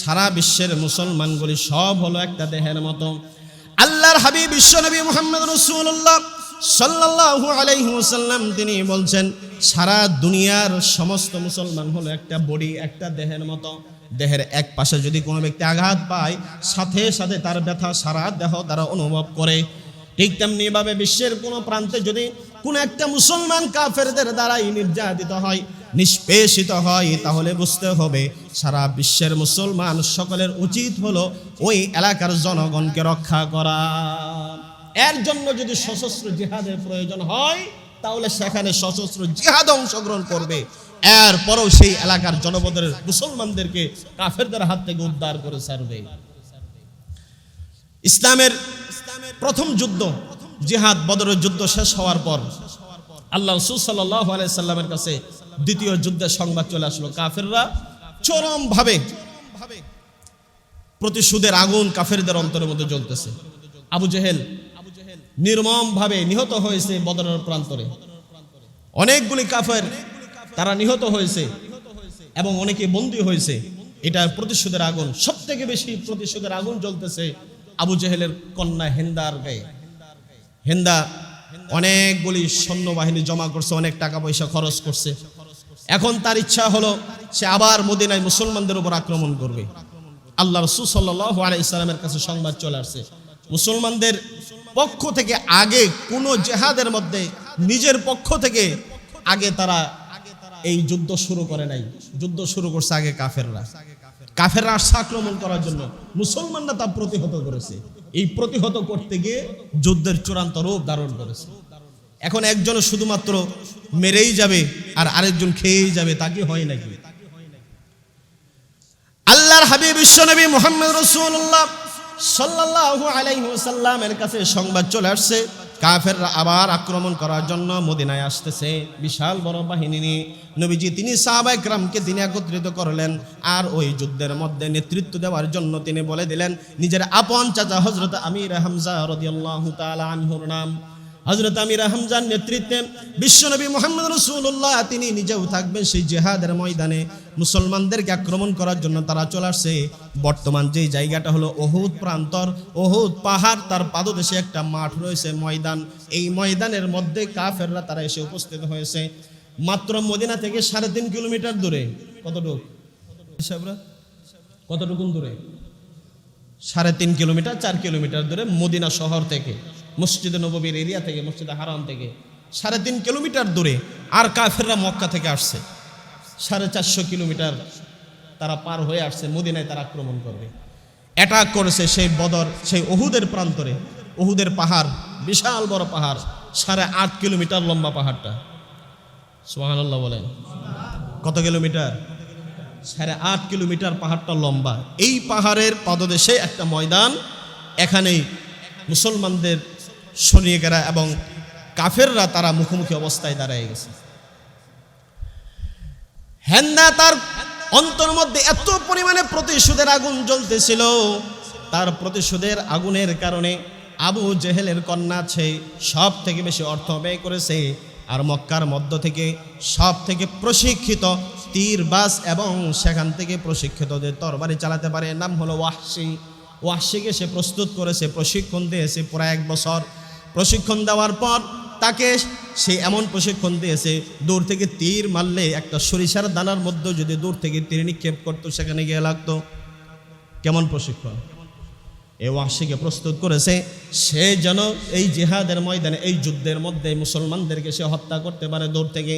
সারা বিশ্বের মুসলমানগুলি সব হলো একটা দেহের মতো। আল্লাহর হাবিব বিশ্বনবী মুহাম্মদ রাসূলুল্লাহ সাল্লাল্লাহু আলাইহি ওয়াসাল্লাম তিনি বলছেন, সারা দুনিয়ার সমস্ত মুসলমান হলো একটা বডি, একটা দেহের মতো। দেহের এক পাশে যদি কোনো ব্যক্তি আঘাত পায়, সাথে সাথে তার ব্যথা সারা দেহ দ্বারা অনুভব করে। ঠিক তেমনি ভাবে বিশ্বের কোনো প্রান্তে যদি কোনো একটা মুসলমান কাফেরদের দ্বারাই নির্যাতিত হয়, নিষ্পেষিত হয়, তাহলে বুঝতে হবে সারা বিশ্বের মুসলমান সকলের উচিত হলো ওই এলাকার জনগণকে রক্ষা করা। এর জন্য যদি সশস্ত্র জিহাদের প্রয়োজন হয়, তাহলে সেখানে সশস্ত্র জিহাদে অংশগ্রহণ করবে। এরপরও সেই এলাকার জনপদের মুসলমানদেরকে কাফেরদের হাত থেকে উদ্ধার করে ছাড়বে। ইসলামের প্রথম যুদ্ধ জিহাদ, বদরের যুদ্ধ শেষ হওয়ার পর আল্লাহ রাসূল সাল্লাল্লাহু আলাইহি সাল্লামের কাছে দ্বিতীয় যুদ্ধের সংবাদ চলে আসলো। কাফেররা চরমভাবে প্রতিশোধের আগুন কাফেরদের অন্তরের মধ্যে জ্বলতেছে। আবু জেহেল নির্মমভাবে নিহত হয়েছে বদরের প্রান্তরে। অনেকগুলি কাফের তারা নিহত হয়েছে এবং অনেকে বন্দী হয়েছে। এটা প্রতিশোধের আগুন। সবথেকে বেশি প্রতিশোধের আগুন জ্বলতেছে আবু জেহেলের কন্যা হিন্দার গায়ে। হিন্দা অনেকগুলি সৈন্যবাহিনী জমা করছে, অনেক টাকা পয়সা খরচ করছে। এখন তার ইচ্ছা হলো সে আবার মদিনায় মুসলমানদের উপর আক্রমণ করবে। আল্লাহ রাসূল সাল্লাল্লাহু আলাইহি সাল্লামের কাছে সংবাদ চলে আসছে, মুসলমানদের পক্ষ থেকে আগে কোনো জিহাদের মধ্যে নিজের পক্ষ থেকে আগে তারা এই যুদ্ধ শুরু করে নাই। যুদ্ধ শুরু করছে আগে কাফেররা। কাফেররা আসছে আক্রমণ করার জন্য, মুসলমানরা তা প্রতিহত করেছে। এই প্রতিহত করতে গিয়ে যুদ্ধের চূড়ান্ত রূপ ধারণ করেছে। এখন একজন শুধুমাত্র মেরেই যাবে আর আরেকজন খেয়েই যাবে, তা কি হয় নাকি? আল্লাহর হাবিব বিশ্বনবী মুহাম্মদ রাসূলুল্লাহ সাল্লাল্লাহু আলাইহি ওয়াসাল্লামের কাছে সংবাদ চলে আসছে, কাফেররা আবার আক্রমণ করার জন্য মদিনায় আসতেছে বিশাল বড় বাহিনী নিয়ে। নবীজি তিনি সাহাবায়ে কেরামকে তিনি একত্রিত করলেন, আর ওই যুদ্ধের মধ্যে নেতৃত্ব দেওয়ার জন্য তিনি বলে দিলেন নিজের আপন চাচা হযরত আমির হামজা রাদিয়াল্লাহু তাআলা আনহুর নাম। হযরত আমির হামজার নেতৃত্বে বিশ্বনবী মুহাম্মদ রাসূলুল্লাহ তিনি নিজেও থাকবেন সেই জিহাদের ময়দানে। মুসলমানদেরকে আক্রমণ করার জন্য তারা চলে আসছে। বর্তমান যে জায়গাটা হলো উহুদ প্রান্তর, উহুদ পাহাড়, তার পাদদেশে একটা মাঠ রয়েছে, ময়দান। এই ময়দানের মধ্যে কাফেররা তারা এসে উপস্থিত হয়েছে। মাত্র মদিনা থেকে 3.5 কিলোমিটার দূরে। কতটুকু কতটুকু দূরে? 3.5 কিলোমিটার, 4 কিলোমিটার দূরে মদিনা শহর থেকে, মসজিদে নববীর এরিয়া থেকে, মসজিদে হারাম থেকে 3.5 কিলোমিটার দূরে। আর কাফেররা মক্কা থেকে আসছে 450 কিলোমিটার তারা পার হয়ে আসছে, মদিনায় তারা আক্রমণ করবে, অ্যাটাক করেছে সেই বদর, সেই উহুদের প্রান্তরে। উহুদের পাহাড় বিশাল বড় পাহাড়, 8.5 কিলোমিটার লম্বা পাহাড়টা। সুবহানাল্লাহ বলেন। কত কিলোমিটার? 8.5 কিলোমিটার পাহাড়টা লম্বা। এই পাহাড়ের পাদদেশে একটা ময়দান, এখানেই মুসলমানদের সৈনিকেরা এবং কাফেররা তারা মুখোমুখি অবস্থায় দাঁড়িয়ে গেছে। হেন্দা তার অন্তর মধ্যে এত পরিমাণে প্রতিশোধের আগুন জ্বলতেছিল, তার প্রতিশোধের আগুনের কারণে আবু জেহেলের কন্যা সব থেকে বেশি অর্থ ব্যয় করেছে। আর মক্কার মধ্য থেকে সব থেকে প্রশিক্ষিত তীরবাজ এবং সেখান থেকে প্রশিক্ষিত যে তরবারি চালাতে পারে, নাম হলো ওয়াহশি। ওয়াহশিকে সে প্রস্তুত করেছে, প্রশিক্ষণ দিয়েছে প্রায় 1 বছর। প্রশিক্ষণ দেওয়ার পর তাকে সে এমন প্রশিক্ষণ দিয়েছে, দূর থেকে তীর মারলে একটা সরিষার দানার মধ্যে যদি দূর থেকে তীর নিক্ষেপ করতো সেখানে গিয়ে লাগতো। কেমন প্রশিক্ষণ! এই ওয়াহশিকে প্রস্তুত করেছে সে যেন এই জিহাদের ময়দানে, এই যুদ্ধের মধ্যে মুসলমানদেরকে সে হত্যা করতে পারে দূর থেকে।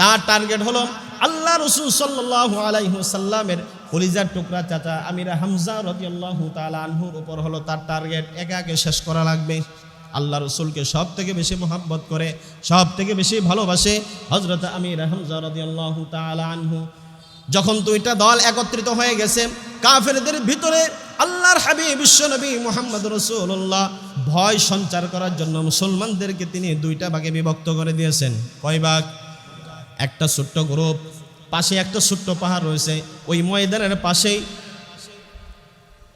তার টার্গেট হলো আল্লাহ রাসূল সাল্লাল্লাহু আলাইহি ওয়াসাল্লামের কলিজার টুকরা চাচা আমির হামজা রাদিয়াল্লাহু তাআলা আনহুর উপর হলো তার টার্গেট। একে শেষ করা লাগবে। আল্লাহ রাসূলকে সব থেকে বেশি মহব্বত করে, সব থেকে বেশি ভালোবাসে হযরত আমির হামজা রাদিয়াল্লাহু তাআলা আনহু। যখন 2টা দল একত্রিত হয়ে গেছে কাফেরদের ভিতরে, আল্লাহর হাবিব বিশ্বনবী মুহাম্মদ রাসূলুল্লাহ ভয় সঞ্চার করার জন্য মুসলমানদেরকে তিনি 2টা ভাগে বিভক্ত করে দিয়েছেন। কয় ভাগ? একটা ছোট্ট গ্রুপ, পাশে একটা ছোট্ট পাহাড় রয়েছে, ওই ময়দানের পাশেই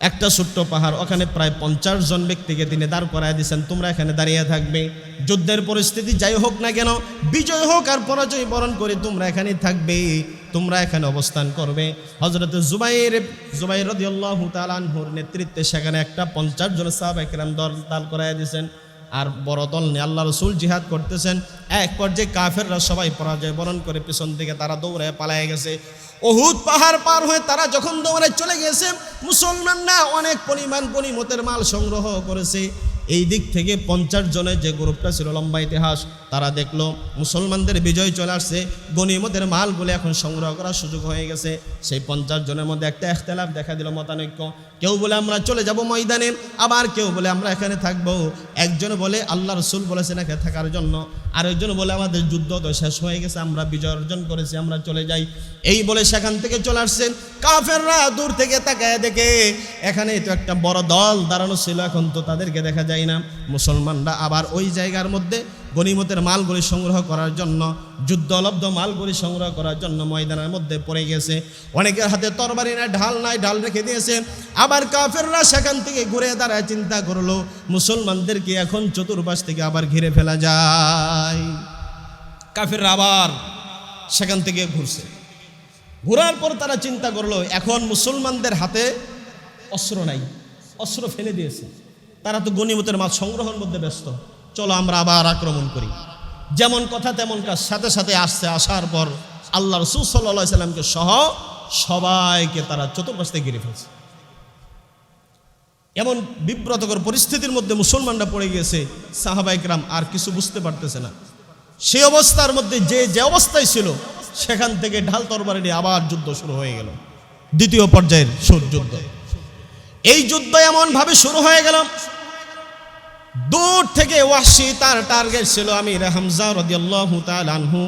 একটা ছোট্ট পাহাড়, ওখানে প্রায় 50 জন ব্যক্তিকে তিনি দাঁড় করায় দিয়েছেন, তোমরা এখানে দাঁড়িয়ে থাকবে। যুদ্ধের পরিস্থিতি যাই হোক না কেন, বিজয় হোক আর পরাজয় বরণ করে তোমরা এখানে থাকবে, তোমরা এখানে অবস্থান করবে। হযরত জুবাইর রাদিয়াল্লাহু তাআলা আনহুর নেতৃত্বে সেখানে একটা 50 জন সাহাবা কিরাম দল দাঁড় করায় দিয়েছেন। আর বড় দল নিয়ে আল্লাহ রাসূল জিহাদ করতেছেন। এক পর্যায়ে কাফেররা সবাই পরাজয় বরণ করে পিছন দিকে তারা দৌড়ে পালায়ে গেছে। উহুদ পাহাড় পার হয়ে তারা যখন দৌড়ে চলে গেছে, মুসলমানরা অনেক পরিমাণ গনিমতের মাল সংগ্রহ করেছে। এই দিক থেকে 50 জনের যে গ্রুপটা ছিল, লম্বা ইতিহাস, তারা দেখলো মুসলমানদের বিজয় চলে আসছে, গনিমতের মালগুলো এখন সংগ্রহ করার সুযোগ হয়ে গেছে। সেই 50 জনের মধ্যে একটা ইখতিলাফ দেখা দিল, মতানৈক্য। কেউ বলে আমরা চলে যাব ময়দানে, আবার কেউ বলে আমরা এখানে থাকবো। একজন বলে আল্লাহ রাসূল বলেছেন এখানে থাকার জন্য, আরেকজন বলে আমাদের যুদ্ধ তো শেষ হয়ে গেছে, আমরা বিজয় অর্জন করেছি, আমরা চলে যাই। এই বলে সেখান থেকে চলে আসছেন। কাফেররা দূর থেকে তাকায় দেখে এখানে তো একটা বড় দল দাঁড়ানো ছিল, এখন তো তাদেরকে দেখা যায় না। মুসলমানরা আবার ওই জায়গার মধ্যে গনিমতের মালগুলি সংগ্রহ করার জন্য, যুদ্ধলব্ধ মালগুলি সংগ্রহ করার জন্য ময়দানের মধ্যে পড়ে গেছে। অনেকের হাতে তরবারি নাই, ঢাল নাই, ঢাল রেখে দিয়েছে। আবার কাফেররা সেখান থেকে ঘুরে দাঁড়ায় চিন্তা করলো মুসলমানদেরকে এখন চতুর্পাশ থেকে আবার ঘিরে ফেলা যায়। কাফেররা আবার সেখান থেকে ঘুরছে। ঘোরার পর তারা চিন্তা করলো এখন মুসলমানদের হাতে অস্ত্র নাই, অস্ত্র ফেলে দিয়েছে, তারা তো গনিমতের মাল সংগ্রহের মধ্যে ব্যস্ত, চলো আমরা আবার আক্রমণ করি। যেমন কথা তেমন কাজ, সাথে সাথে আসার পর আল্লাহ রাসূল সাল্লাল্লাহু আলাইহি সাল্লামকে সহ সবাইকে তারা চতুর্পাশ থেকে ঘিরে ফেলছে। এমন বিব্রতকর পরিস্থিতির মধ্যে মুসলমানরা পড়ে গিয়েছে, সাহাবায়ে কেরাম আর কিছু বুঝতে পারতেছে না। সেই অবস্থার মধ্যে যে অবস্থায় ছিল সেখান থেকে ঢাল তরবারি নিয়ে আবার যুদ্ধ শুরু হয়ে গেল, দ্বিতীয় পর্যায়ের যুদ্ধ। এই যুদ্ধ এমন ভাবে শুরু হয়ে গেল, দূর থেকে ওয়াহশী তার টার্গেট ছিল আমির হামজা রাদিয়াল্লাহু তাআলা আনহু।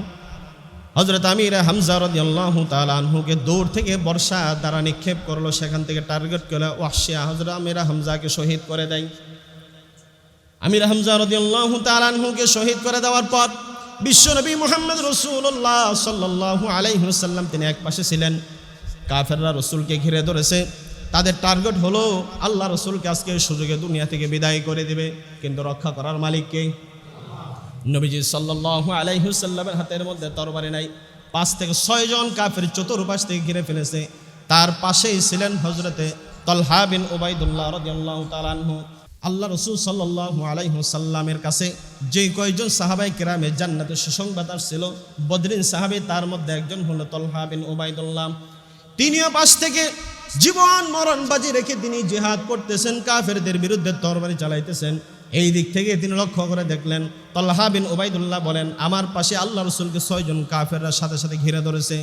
হযরত আমির হামজা রাদিয়াল্লাহু তাআলা আনহুকে দূর থেকে বর্ষা দ্বারা নিক্ষেপ করলো, সেখান থেকে টার্গেট করে ওয়াহশী হযরত আমির হামজাকে শহীদ করে দেয়। আমির হামজা রাদিয়াল্লাহু তাআলা আনহুকে শহীদ করে দেওয়ার পর বিশ্বনবী মুহাম্মদ রাসূলুল্লাহ সাল্লাল্লাহু আলাইহি ওয়াসাল্লাম তিনি এক পাশে ছিলেন। কাফেররা রাসূলকে ঘিরে ধরেছে, তাদের টার্গেট হলো আল্লাহ রাসূলকে আজকে সুযোগে দুনিয়া থেকে বিদায় করে দিবে, কিন্তু রক্ষা করার মালিক কে? নবীজি সাল্লাল্লাহু আলাইহি ওয়াসাল্লামের হাতের মধ্যে তরবারি নাই। 5 থেকে 6 জন কাফের চতুর্পাশ থেকে ঘিরে ফেলেছে। তার পাশেই ছিলেন হযরতে তালহা বিন উবাইদুল্লাহ রাদিয়াল্লাহু তাআলা আনহু। আল্লাহ রাসূল সাল্লাল্লাহু আলাইহি ওয়াসাল্লামের কাছে যে কয়জন সাহাবায়ে কেরামে জান্নাতের সুসংবাদ আসছিল, বদরিন সাহাবী তার মধ্যে একজন হলো তালহা বিন উবাইদুল্লাহ। তিনিও পাশ থেকে জীবন মরণ বাজি রেখে তিনি জিহাদ করতেছেন, কাফেরদের বিরুদ্ধে তরবারি চালাইতেছেন। এই দিক থেকে তিনি লক্ষ্য করে দেখলেন, তালহা বিন উবাইদুল্লাহ বলেন, আমার পাশে আল্লাহ রাসূলকে 6 জন কাফেররা সাথে সাথে ঘিরে ধরেছে।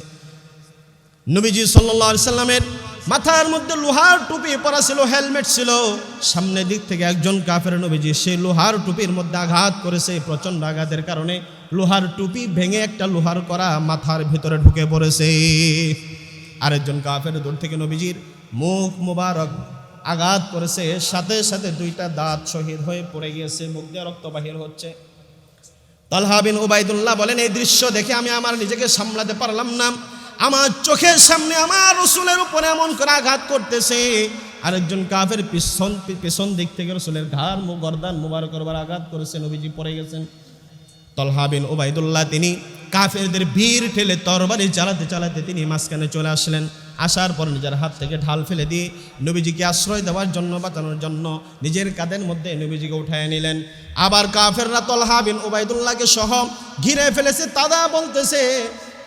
নবীজি সাল্লাল্লাহু আলাইহি সাল্লামের মাথার মধ্যে লোহার টুপি পরা ছিল, হেলমেট ছিল। সামনের দিক থেকে একজন কাফের নবীজি সেই লোহার টুপির মধ্যে আঘাত করেছে। প্রচণ্ড আঘাতের কারণে লোহার টুপি ভেঙে একটা লোহার করা মাথার ভিতরে ঢুকে পড়েছে। আরেকজন কাফের দূর থেকে নবীজির মুখ মুবারক আঘাত করেছে, সাথে সাথে 2টা দাঁত শহীদ হয়ে পড়ে গিয়েছে, মুখ দিয়ে রক্ত বাহির হচ্ছে। তালহা বিন উবাইদুল্লাহ বলেন, এই দৃশ্য দেখে আমি আমার নিজেকে সামলাতে পারলাম না। আমার চোখের সামনে আমার রাসূলের উপরে এমন করে আঘাত করতেছে। আরেকজন কাফের পিছন দিক থেকে রাসূলের ঘাড় গর্দান মুবারকের উপর আঘাত করেছে, নবীজি পড়ে গেছেন। তালহা বিন উবাইদুল্লাহ তিনি কাফেরদের ভিড় ঠেলে তরবারি চালাতে চালাতে তিনি মাঝখানে চলে আসলেন। আসার পর নিজের হাত থেকে ঢাল ফেলে দিয়ে নবীজিকে আশ্রয় দেওয়ার জন্য, বাঁচানোর জন্য নিজের কাঁধের মধ্যে নবীজিকে উঠায় নিলেন। আবার কাফেররা তালহা বিন উবাইদুল্লাহকে সহ ঘিরে ফেলেছে। তারা বলতেছে,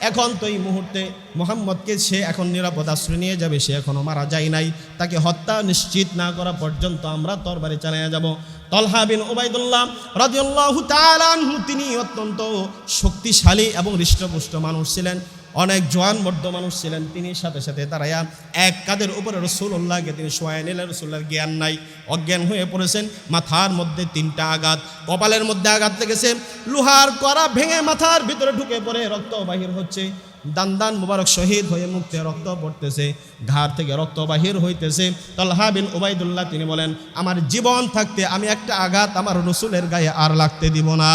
এখন তো এই মুহূর্তে মুহাম্মদকে সে এখন নিরাপদ আশ্রয় নিয়ে যাবে, সে এখনো মারা যায় নাই, তাকে হত্যা নিশ্চিত না করা পর্যন্ত আমরা তরবারি চালিয়ে যাব। তালহা বিন উবাইদুল্লাহ রাদিয়াল্লাহু তাআলা আনহু তিনি অত্যন্ত শক্তিশালী এবং হৃষ্টপুষ্ট মানুষ ছিলেন, অনেক জোয়ান মর্দ মানুষ ছিলেন। তিনি সাথে সাথে দাঁড়াইয়া এক কাঁধের উপরে রাসূলুল্লাহকে তিনি শোয়াই নিলেন। রাসূলুল্লাহর জ্ঞান নাই, অজ্ঞান হয়ে পড়েছেন। মাথার মধ্যে 3টা আঘাত, কপালের মধ্যে আঘাত লেগেছে, লোহার কড়া ভেঙে মাথার ভিতরে ঢুকে পড়ে রক্ত বাহির হচ্ছে। দান মুবারক শহীদ হয়ে মুখ থেকে রক্ত পড়তেছে, ঘাড় থেকে রক্ত বাহির হইতেছে। তালহা বিন উবাইদুল্লাহ তিনি বলেন, আমার জীবন থাকতে আমি একটা আঘাত আমার রাসূলের গায়ে আর লাগতে দিব না।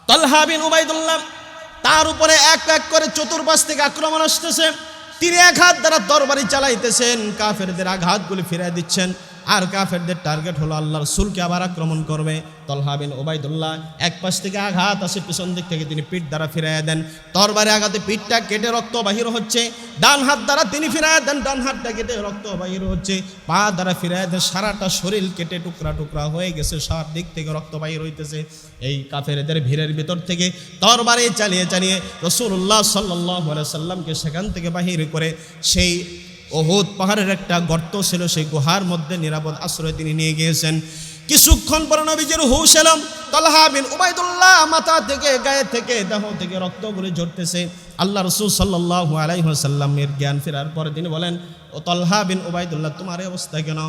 তালহা বিন উবাইদুল্লাহ তার উপরে এক এক করে চতুর্পাশ থেকে আক্রমণ আসতেছে। তিনি এক হাত দ্বারা তরবারি চালাইতেছেন, কাফেরদের আঘাতগুলি ফিরিয়ে দিচ্ছেন। আর কাফেরদের টার্গেট হলো আল্লাহর রাসূলকে আবার আক্রমণ করবে। তালহা বিন উবাইদুল্লাহ এক পাশ থেকে আঘাত আসে, পিছন দিক থেকে তিনি পিঠ দ্বারা ফিরাইয়া দেন। তরবারি আঘাতে পিঠটা কেটে রক্ত বাহির হচ্ছে। ডান হাত দ্বারা তিনি ফিরাইয়া দেন, ডান হাতটা কেটে রক্ত বাহির হচ্ছে। পা দ্বারা ফিরাইয়া দেন, সারাটা শরীর কেটে টুকরা টুকরা হয়ে গেছে, সব দিক থেকে রক্ত বাহির হইতেছে। এই কাফেরদের ভিড়ের ভিতর থেকে তরবারি চালিয়ে চালিয়ে রাসূলুল্লাহ সাল্লাল্লাহু আলাইহি সাল্লামকে সেখান থেকে বাহির করে সেই উহুদ পাহাড়ের একটা গর্ত ছিল, সেই গুহার মধ্যে নিরাপদ আশ্রয় তিনি নিয়ে গিয়েছেন। কিছুক্ষণ পর নবীজির হুঁশ এলো। তালহা বিন উবাইদুল্লাহ মাথা থেকে, গায়ে থেকে, দেহ থেকে রক্তগুলি ঝরতেছে। আল্লাহ রাসূল সাল্লাল্লাহু আলাইহি ওয়াসাল্লামের জ্ঞান ফেরার পরে তিনি বলেন, ও তালহা বিন উবাইদুল্লাহ তোমার এই অবস্থা কেন?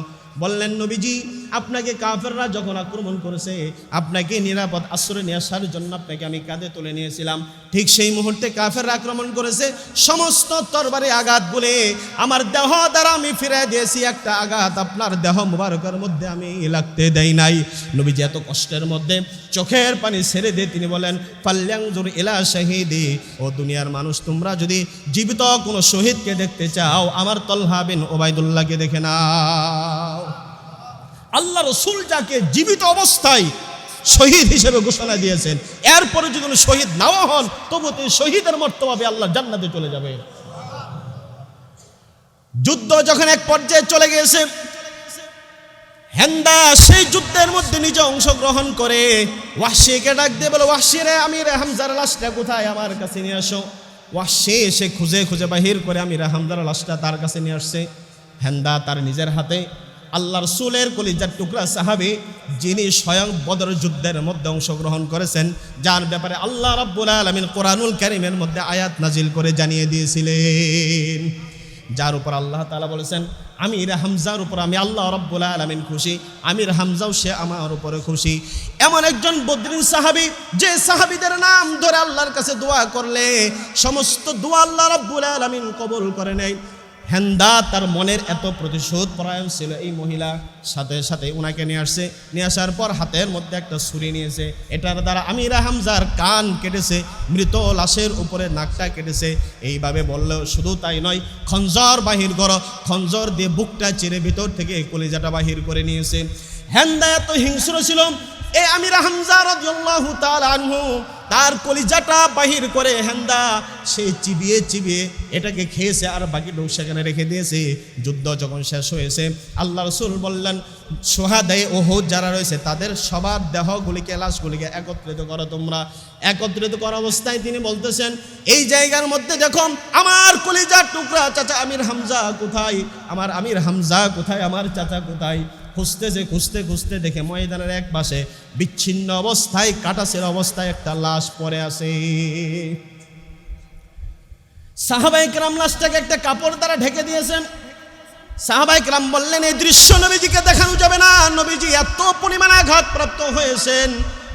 বললেন, নবীজি আপনাকে কাফেররা যখন আক্রমণ করেছে, আপনাকে নিরাপদ আশ্রয় নিয়ে আসার জন্য আপনাকে আমি কাঁধে তুলে নিয়েছিলাম। ঠিক সেই মুহূর্তে কাফেররা আক্রমণ করেছে। সমস্ত তরবারি আঘাত বলে আমার দেহ দ্বারা আমি ফিরে দিয়েছি, একটা আঘাত আপনার দেহ মুবারকের মধ্যে আমি লাগতে দেই নাই। নবীজি এত কষ্টের মধ্যে চোখের পানি ছেড়ে দিয়ে তিনি বলেন, ফাল্যানজুর ইলা শাহীদি, ও দুনিয়ার মানুষ, তোমরা যদি জীবিত কোনো শহীদকে দেখতে চাও, আমার তালহা বিন উবাইদুল্লাহকে দেখে নাও। আল্লাহ রাসূল যাকে জীবিত অবস্থায় শহীদ হিসেবে ঘোষণা দিয়েছেন, এরপরে যদি কোনো শহীদ নাও হন, তবু তিনি শহীদের মর্তবা আল্লাহ জান্নাতে চলে যাবে। যুদ্ধ যখন এক পর্যায়ে চলে গিয়েছে, হেন্দা সেই যুদ্ধের মধ্যে নিজে অংশগ্রহণ করে ওয়াহশীকে ডাক দিয়ে বলে, ওয়াহশী রে, আমির হামজার লাশটা কোথায়, আমার কাছে নিয়ে আসো। ওয়াহশী সে খুঁজে খুঁজে বাহির করে আমির হামজার লাশটা তার কাছে নিয়ে আসছে। হেন্দা তার নিজের হাতে আল্লাহ রাসূলের কলিজার টুকরা সাহাবী, যিনি স্বয়ং বদর যুদ্ধের মধ্যে অংশগ্রহণ করেছেন, যার ব্যাপারে আল্লাহ রাব্বুল আলামিন কোরআনুল কারীমের মধ্যে আয়াত নাজিল করে জানিয়ে দিয়েছিলেন, যার উপর আল্লাহ তাআলা বলেছেন, আমির হামজার উপর আমি আল্লাহ রাব্বুল আলামিন খুশি, আমির হামজাও সে আমার উপরে খুশি। এমন একজন বদরিন সাহাবী, যে সাহাবীদের নাম ধরে আল্লাহর কাছে দোয়া করলে সমস্ত দোয়া আল্লাহ রাব্বুল আলামিন কবুল করে নেয়। হেন্দা তার মনের এত প্রতিশোধ পরায়ণ ছিল, এই মহিলা সাথে সাথে উনাকে নিয়ে আসছে। নিয়ে আসার পর হাতের মধ্যে একটা ছুরি নিয়েছে, এটার দ্বারা আমির হামজার কান কেটেছে, মৃত লাশের উপরে নাকটা কেটেছে। এইভাবে বললেও শুধু তাই নয়, খঞ্জর বাহির করো, খঞ্জর দিয়ে বুকটা চিরে ভিতর থেকে কলিজাটা বাহির করে নিয়েছে। হেন্দা এত হিংস্র ছিল, এই আমির হামজা রাদিয়াল্লাহু তাআলা আনহু তার কলিজাটা বাহির করে হেন্দা সে চিবিয়ে চিবিয়ে এটাকে খেয়েছে আর বাকিটাও সেখানে রেখে দিয়েছে। যুদ্ধ যখন শেষ হয়েছে আল্লাহ রাসূল বললেন, শুহাদায়ে উহুদ যারা রয়েছে তাদের সবার দেহগুলিকে, লাশগুলিকে একত্রিত করো তোমরা। একত্রিত করা অবস্থায় তিনি বলতেছেন, এই জায়গার মধ্যে দেখো আমার কলিজার টুকরা চাচা আমির হামজা কোথায়, আমার আমির হামজা কোথায়, আমার চাচা কোথায়। খুঁজতেছে, খুঁজতে খুঁজতে দেখে ময়দানের এক পাশে বিচ্ছিন্ন অবস্থায়, কাটাছের অবস্থায় একটা লাশ পড়ে আছে। সাহাবায়ে কেরাম লাশটাকে একটা কাপড় দ্বারা ঢেকে দিয়েছেন। সাহাবায়ে কেরাম বললেন, এই দৃশ্য নবীজিকে দেখানো যাবে না। নবীজি এত পরিমাণ আঘাত প্রাপ্ত হয়েছেন,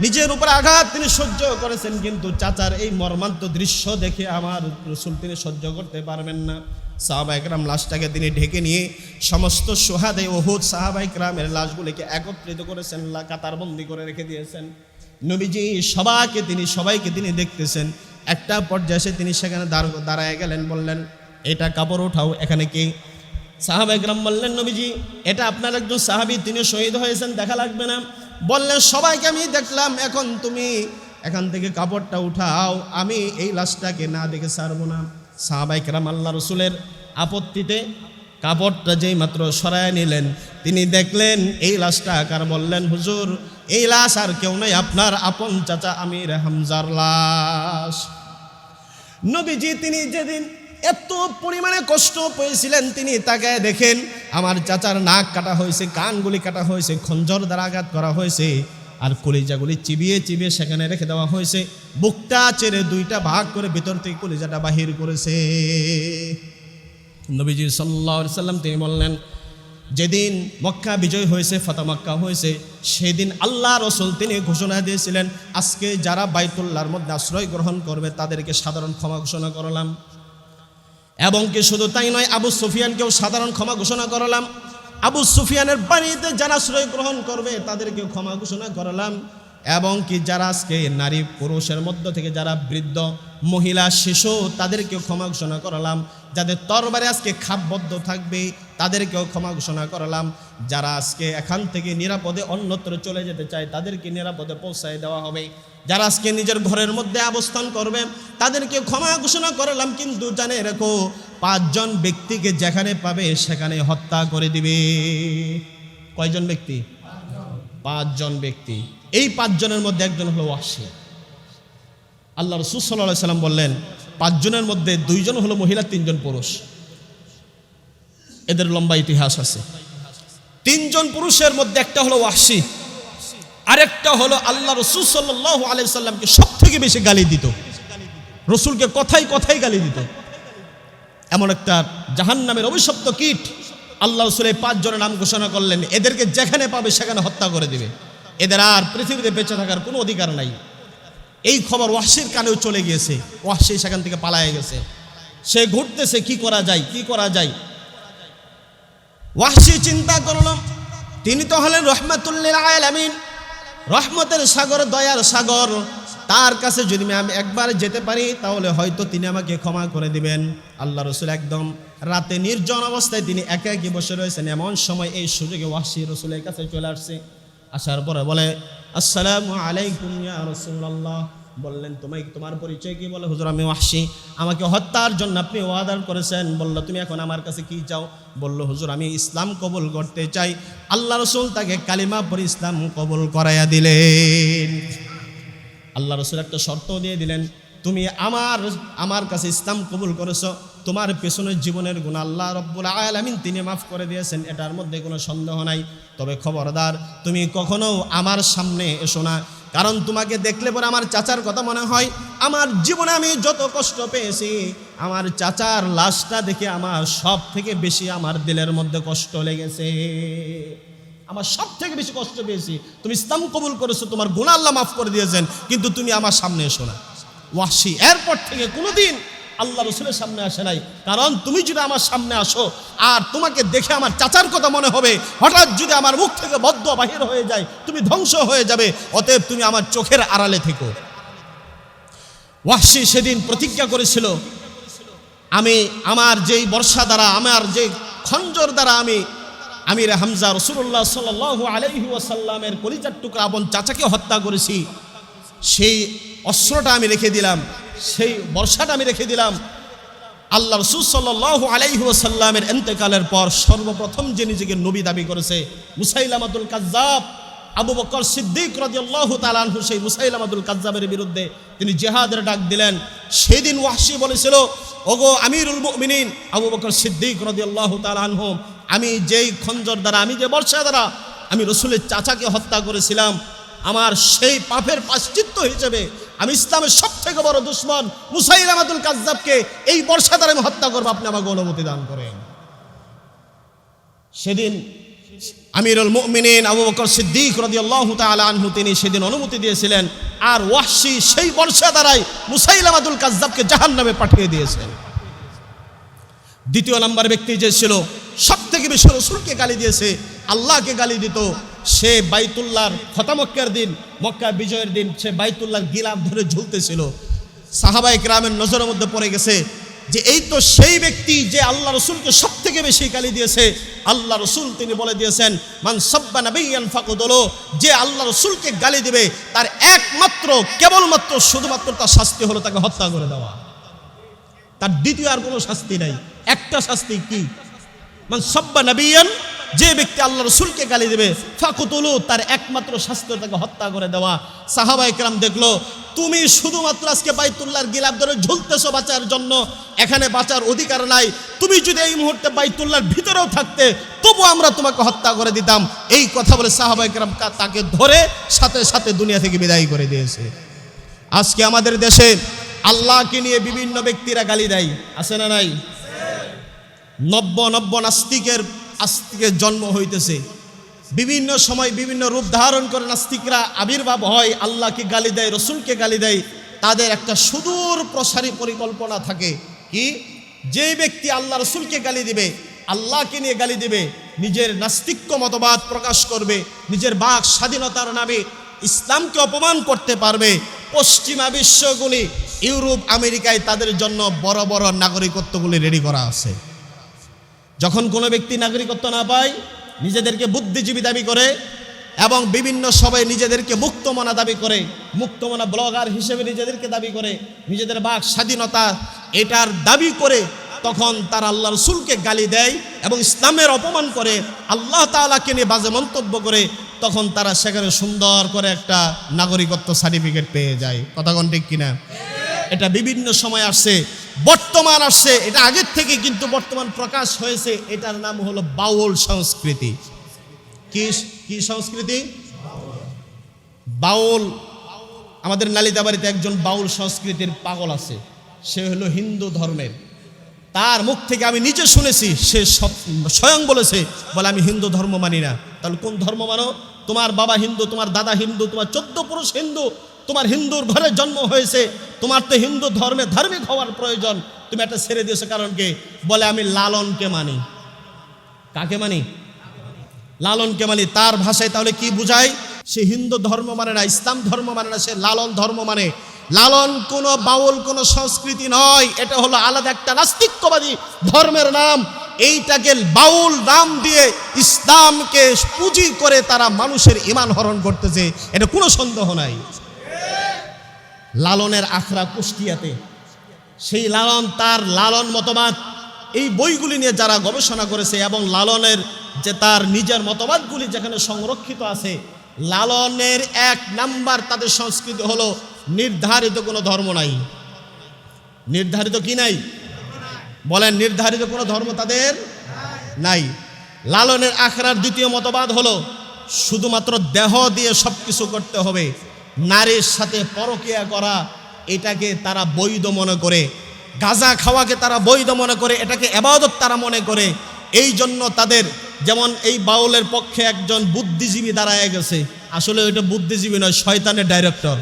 নিজের উপর আঘাত তিনি সহ্য করেছেন, কিন্তু চাচার এই মর্মান্ত দৃশ্য দেখে আমার রাসূল তিনি সহ্য করতে পারবেন না। সাহাবায়ে কেরাম লাশটাকে তিনি ঢেকে নিয়ে সমস্ত শুহাদায়ে উহুদ সাহাবায়ে কেরামের লাশগুলিকে একত্রিত করেছেন, কাতারবন্দি করে রেখে দিয়েছেন। নবীজি সবাইকে তিনি দেখতেছেন। একটা পর্যায়ে এসে তিনি সেখানে দাঁড়ায় গেলেন, বললেন, এটা কাপড় ওঠাও, এখানে কি? সাহাবায়ে কেরাম বললেন, নবীজি এটা আপনার একজন সাহাবী, তিনি শহীদ হয়েছেন, দেখা লাগবে না। বললেন, সবাইকে আমি দেখলাম, এখন তুমি এখান থেকে কাপড়টা উঠাও, আমি এই লাশটাকে না দেখে ছাড়বো না। সাহাবায়ে কেরাম আল্লাহ রাসূলের আপত্তিতে কাপড়টা যেই মাত্র সরায় নিলেন, তিনি দেখলেন এই লাশটা আকার। বললেন, হুজুর এই লাশ আর কেউ নয়, আপনার আপন চাচা আমির হামজার লাশ। নবীজি তিনি যেদিন এত পরিমাণে কষ্ট পেয়েছিলেন, তিনি তাকায় দেখেন আমার চাচার নাক কাটা হয়েছে, কানগুলি কাটা হয়েছে, খঞ্জর দ্বারা আঘাত করা হয়েছে, আর কলিজাগুলি চিবিয়ে চিবিয়ে সেখানে রেখে দেওয়া হয়েছে। বুকটা চেরে দুইটা ভাগ করে ভিতর থেকে কলিজাটা বাহির করেছে। নবীজি সাল্লাল্লাহু আলাইহি সাল্লাম তিনি বললেন, যেদিন মক্কা বিজয় হয়েছে, ফাতহ মক্কা হয়েছে, সেদিন আল্লাহ রাসূল তিনি ঘোষণা দিয়েছিলেন, আজকে যারা বাইতুল্লাহর মধ্যে আশ্রয় গ্রহণ করবে তাদেরকে সাধারণ ক্ষমা ঘোষণা করলাম। এবং কি শুধু তাই নয়, আবু সুফিয়ানকেও সাধারণ ক্ষমা ঘোষণা করলাম। আবু সুফিয়ানের বাড়িতে যারা আশ্রয় গ্রহণ করবে তাদেরকেও ক্ষমা ঘোষণা করলাম। এবং কি যারা আজকে নারী পুরুষের মধ্য থেকে যারা বৃদ্ধ, মহিলা, শিশু, তাদেরকেও ক্ষমা ঘোষণা করলাম। যাদের তরবারে আজকে খাপবদ্ধ থাকবে তাদেরকেও ক্ষমা ঘোষণা করলাম। যারা আজকে এখান থেকে নিরাপদে অন্যত্র চলে যেতে চায় তাদেরকে নিরাপদে পৌঁছায় দেওয়া হবে। যারা আজকে নিজের ঘরের মধ্যে অবস্থান করবে তাদেরকে ক্ষমা ঘোষণা করলাম। কিন্তু জানে রেখো, 5 জন ব্যক্তিকে যেখানে পাবে সেখানে হত্যা করে দিবে। কয়জন ব্যক্তি? 5 জন ব্যক্তি। এই 5 জনের মধ্যে একজন হলো ওয়াহশী। আল্লাহ রাসূল সাল্লাল্লাহু আলাইহি সাল্লাম বললেন, 5 জনের মধ্যে 2 জন হলো মহিলা, 3 জন পুরুষ। এদের লম্বা ইতিহাস আছে। 3 জন পুরুষের মধ্যে একটা হলো ওয়াহশী, আরেকটা হলো আল্লাহ রাসূল সাল্লাল্লাহু আলাইহি সাল্লামকে সবথেকে বেশি গালি দিত, রাসূলকে কথাই কথাই গালি দিত। এমন একটা জাহান্নামের অভিশপ্ত কীট। আল্লাহ রাসূল এই 5 জনের নাম ঘোষণা করলেন, এদেরকে যেখানে পাবে সেখানে হত্যা করে দিবে। এদের আর পৃথিবীতে বেঁচে থাকার কোনো অধিকার নাই। এই খবর ওয়াহশীর কানেও চলে গিয়েছে। ওয়াহশী সেখান থেকে পালায়ে গেছে। সে ঘুরতেছে, কি করা যায়, কি করা যায়। ওয়াহশী চিন্তা করল, তিনি তো হলেন রাহমাতুল লিল আলামিন, রহমতের সাগর, দয়ার সাগর। তার কাছে যদি আমি একবার যেতে পারি তাহলে হয়তো তিনি আমাকে ক্ষমা করে দিবেন। আল্লাহ রাসূল একদম রাতে নির্জন অবস্থায় তিনি একাকী বসে রয়েছেন। এমন সময় এই সুযোগে ওয়াহশী রাসূলের কাছে চলে আসছে। আসার পরে বলে, আসসালামু আলাইকুম ইয়া রাসূলুল্লাহ। বললেন, তোমার পরিচয় কি? বলে, হুজুর আমি ওয়াহশী, আমাকে হত্যার জন্য আপনি ওয়াদা করেছেন। বলল, তুমি এখন আমার কাছে কি চাও? বলল, হুজুর আমি ইসলাম কবুল করতে চাই। আল্লাহ রাসূল তাকে কালিমা পড়ে ইসলাম কবুল করাইয়া দিলেন। আল্লাহ রাসূল একটা শর্ত দিয়ে দিলেন, তুমি আমার কাছে ইসলাম কবুল করেছো, তোমার পেছনের জীবনের গুনাহ আল্লাহ রব্বুল আলামিন তিনি মাফ করে দিয়েছেন, এটার মধ্যে কোনো সন্দেহ নাই। তবে খবরদার, তুমি কখনো আমার সামনে এসো না, কারণ তোমাকে দেখলে পরে আমার চাচার কথা মনে হয়। আমার জীবনে আমি যত কষ্ট পেয়েছি, আমার চাচার লাশটা দেখে আমার সব থেকে বেশি আমার দিলের মধ্যে কষ্ট লেগেছে। আমার সব থেকে বেশি কষ্ট পেয়েছি। তুমি ইসলাম কবুল করেছো, তোমার গুনাহ আল্লাহ মাফ করে দিয়েছেন, কিন্তু তুমি আমার সামনে এসো না। ওয়াহশী এরপর থেকে কোনোদিন আল্লাহ রাসূলের সামনে আসে নাই। কারণ তুমি যদি আমার সামনে আসো আর তোমাকে দেখে আমার চাচার কথা মনে হবে, হঠাৎ যদি আমার মুখ থেকে বদদুয়া বাহির হয়ে যায়, তুমি ধ্বংস হয়ে যাবে। অতএব তুমি আমার চোখের আড়ালে থেকো। ওয়াহশী সেদিন প্রতিজ্ঞা করেছিল, আমি আমার যেই বর্ষা দ্বারা, আমার যে খঞ্জর দ্বারা আমি আমির হামজা রাসূলুল্লাহ সাল্লাল্লাহু আলাইহি ওয়াসাল্লামের কলিজার টুকরা আপন চাচাকে হত্যা করেছি, সেই অস্ত্রটা আমি রেখে দিলাম, সেই বর্ষাটা আমি রেখে দিলাম। আল্লাহ রাসূল সাল্লাল্লাহু আলাইহি ওয়াসাল্লামের ইন্তেকালের পর সর্বপ্রথম যে নিজেকে নবী দাবি করেছে মুসাইলামাতুল কাজ্জাব, আবু বকর সিদ্দিক রাদিয়াল্লাহু তাআলা আনহু সেই মুসাইলামাতুল কাজ্জাবের বিরুদ্ধে তিনি জিহাদের ডাক দিলেন। সেদিন ওয়াহশী বলেছিল, ওগো আমিরুল মুমিনিন আবু বকর সিদ্দিক রাদিয়াল্লাহু তাআলা আনহু, আমি যেই খঞ্জর দ্বারা, আমি যে বর্ষা দ্বারা আমি রাসূলের চাচাকে হত্যা করেছিলাম, আমার সেই পাপের প্রায়শ্চিত্ত হিসেবে আমি ইসলামের সবথেকে বড় দুশমন মুসাইলামাতুল কাজ্জাবকে এই বর্ষা দ্বারা আমি হত্যা করব, আপনি আমাকে অনুমতি দান করেন। সেদিন আমিরুল মুমিনিন আবু বকর সিদ্দিক রাদিয়াল্লাহু তাআলা আনহু তিনি সেদিন অনুমতি দিয়েছিলেন, আর ওয়াহশী সেই বর্ষা দ্বারাই মুসাইলামাতুল কাজ্জাবকে জাহান্নামে পাঠিয়ে দিয়েছেন। দ্বিতীয় নাম্বার ব্যক্তি যে ছিল সবথেকে বেশি রাসূলকে গালি দিয়েছে, আল্লাহকে গালি দিত, সে বাইতুল্লাহর ফতহ দিন, মক্কা বিজয়ের দিন সে বাইতুল্লাহর গিলাফ ধরে ঝুলতেছিল। সাহাবায়ে কেরামের নজরের মধ্যে পড়ে গেছে যে এই তো সেই ব্যক্তি যে আল্লাহ রাসূলকে সবথেকে বেশি গালি দিয়েছে। আল্লাহ রাসূল তিনি বলে দিয়েছেন, মান সাব্বা নাবিয়্যান ফাকুদুলু, যে আল্লাহ রাসূলকে গালি দিবে তার একমাত্র কেবলমাত্র শুধুমাত্র তার শাস্তি হলো তাকে হত্যা করে দেওয়া, তার দ্বিতীয় আর কোনো শাস্তি নাই। একটা শাস্তি কি? মান সাব্বা নাবিয়্যান, যে ব্যক্তি আল্লাহ রাসূলকে গালি দেবে, ফাকুতুলু, তার একমাত্র শাস্তি তাকে হত্যা করে দেওয়া। সাহাবায়ে কেরাম দেখলো তুমি শুধুমাত্র আজকে বাইতুল্লাহর গিলাফ ধরে ঝুলতেছো বাঁচার জন্য, এখানে বাঁচার অধিকার নাই। তুমি যদি এই মুহূর্তে বাইতুল্লাহর ভিতরেও থাকতে তবু আমরা তোমাকে হত্যা করে দিতাম। এই কথা বলে সাহাবায়ে কেরাম তাকে ধরে সাথে সাথে দুনিয়া থেকে বিদায় করে দিয়েছে। আজকে আমাদের দেশে আল্লাহকে নিয়ে বিভিন্ন ব্যক্তিরা গালি দেয়, আছে না নাই? নব্য নাস্তিকের জন্ম হইতেছে, বিভিন্ন সময় বিভিন্ন রূপ ধারণ করে নাস্তিকরা আবির্ভাব হয়, আল্লাহকে গালি দেয়, রসুলকে গালি দেয়। তাদের একটা সুদূর প্রসারী পরিকল্পনা থাকে কি, যে ব্যক্তি আল্লাহ রসুলকে গালি দিবে, আল্লাহকে নিয়ে গালি দিবে, নিজের নাস্তিক্য মতবাদ প্রকাশ করবে, নিজের বাক স্বাধীনতার নামে ইসলামকে অপমান করতে পারবে। পশ্চিমা বিশ্বগুলি, ইউরোপ আমেরিকায় তাদের জন্য বড় বড় নাগরিকত্বগুলি রেডি করা আছে। যখন কোনো ব্যক্তি নাগরিকত্ব না পায় নিজেদেরকে বুদ্ধিজীবী দাবি করে এবং বিভিন্ন সবাই নিজেদেরকে মুক্তমনা দাবি করে, মুক্তমনা ব্লগার হিসেবে নিজেদেরকে দাবি করে, নিজেদের বাক স্বাধীনতা এটার দাবি করে, তখন তারা আল্লাহ রসুলকে গালি দেয় এবং ইসলামের অপমান করে, আল্লাহ তাআলাকে নিয়ে বাজে মন্তব্য করে, তখন তারা সেখানে সুন্দর করে একটা নাগরিকত্ব সার্টিফিকেট পেয়ে যায়। কথা কোন ঠিক কিনা? এটা বিভিন্ন সময় আসছে, বর্তমান আসছে, এটা আগের থেকে কিন্তু বর্তমান প্রকাশ হয়েছে। এটার নাম হলো বাউল সংস্কৃতি। কি সংস্কৃতি? বাউল। আমাদের নালিতাবাড়িতে একজন বাউল সংস্কৃতির পাগল আছে, সে হলো হিন্দু ধর্মের। তার মুখ থেকে আমি নিজে শুনেছি, সে স্বয়ং বলেছে, বলে আমি হিন্দু ধর্ম মানি না। তাহলে কোন ধর্ম মানো? তোমার বাবা হিন্দু, তোমার দাদা হিন্দু, তোমার 14 পুরুষ হিন্দু, তোমার হিন্দুর ঘরে জন্ম হয়েছে, তোমার তো হিন্দু ধর্মে ধার্মিক হওয়ার প্রয়োজন, তুমি এটা ছেড়ে দিয়েছো কারণ কি? বলে আমি লালনকে মানি। কাকে মানি? লালনকে মানি। তার ভাষায় তাহলে কি বুঝায়? সে হিন্দু ধর্ম মানে না, ইসলাম ধর্ম মানে না, সে লালন ধর্ম মানে। লালন কোনো বাউল কোনো সংস্কৃতি নয়, এটা হলো আলাদা একটা নাস্তিক্যবাদী ধর্মের নাম। এইটাকে বাউল নাম দিয়ে ইসলামকে পুঁজি করে তারা মানুষের ঈমান হরণ করতেছে, এটা কোনো সন্দেহ নাই। লালনের আখড়া কুষ্টিয়াতে, সেই লালন তার লালন মতবাদ এই বইগুলি নিয়ে যারা গবেষণা করেছে এবং লালনের যে তার নিজের মতবাদগুলি যেখানে সংরক্ষিত আছে, লালনের 1 নাম্বার তাদের সংস্কৃতি হলো নির্ধারিত কোনো ধর্ম নাই। নির্ধারিত কি নাই? বলেন, নির্ধারিত কোনো ধর্ম তাদের নাই। লালনের আখড়ার দ্বিতীয় মতবাদ হলো শুধুমাত্র দেহ দিয়ে সব কিছু করতে হবে। নারীর সাথে পরকীয়া করা এটাকে তারা বৈধ মনে করে, গাঁজা খাওয়াকে তারা বৈধ মনে করে, এটাকে ইবাদত তারা মনে করে। এই জন্য তাদের, যেমন এই বাউলের পক্ষে একজন বুদ্ধিজীবী দাঁড়ায় গেছে, আসলে ওইটা বুদ্ধিজীবী নয়, শয়তানের ডাইরেক্টর,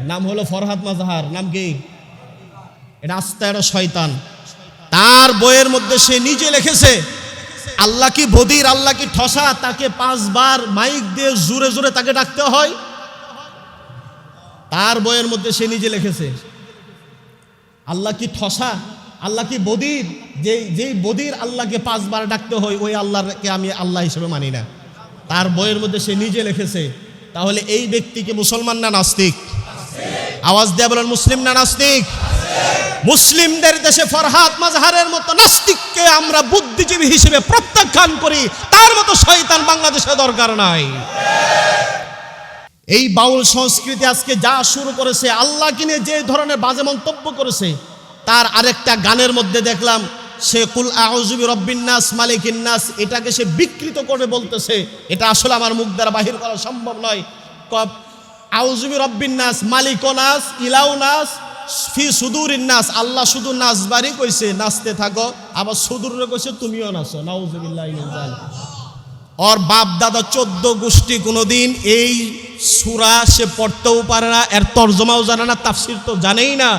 নাম হলো ফরহাদ মাজহার। নাম কি? এটা আস্তে একটা শয়তান। তার বইয়ের মধ্যে সে নিজে লিখেছে, আল্লাহ কি বদির, আল্লাহ কি ঠসা, তাকে 5 বার মাইক দিয়ে জোরে জোরে তাকে ডাকতে হয়। তার বইয়ের মধ্যে সে নিজে লিখেছে, আল্লাহ কি ঠসা, আল্লাহ কি বদির? যেই বদির আল্লাহকে 5 বার ডাকতে হয়, ওই আল্লাহকে আমি আল্লাহ হিসেবে মানি না। তার বইয়ের মধ্যে সে নিজে লিখেছে। তাহলে এই ব্যক্তিকে মুসলমান না নাস্তিক? আওয়াজ দিয়ে বলেন, মুসলিম না নাস্তিক? মুসলিমদের দেশে ফরহাদ মাজহারের মতো নাস্তিককে আমরা বুদ্ধিজীবী হিসেবে প্রত্যাখ্যান করি। তার মতো শয়তান বাংলাদেশে দরকার নাই। এই বাউল সংস্কৃতি আজকে যা শুরু করেছে, আল্লাহকে নিয়ে যে ধরনের বাজে মন্তব্য করেছে, তার আরেকটা গানের মধ্যে দেখলাম সে কুল আউযু বিরাব্বিন নাস মালিকিন নাস, এটাকে সে বিকৃত করে বলতেছে। এটা আসলে আমার মুখ দ্বারা বাহির করা সম্ভব নয়। আউযু বিরাব্বিন নাস, মালিকুন নাস, ইলাহু নাস, ফি সুদুরিন নাস। আল্লাহ শুধু নাচবারই কইছে, নাচতে থাকো, আবার সুদুরে কইছে তুমিও নাচো। নাউযুবিল্লাহি মিন যালিক। ওর বাপ দাদা 14 গোষ্ঠী কোনোদিন এই সূরা সে পড়তেও পারে না, এর তরজমাও জানে না, তাফসীর তো জানেই না।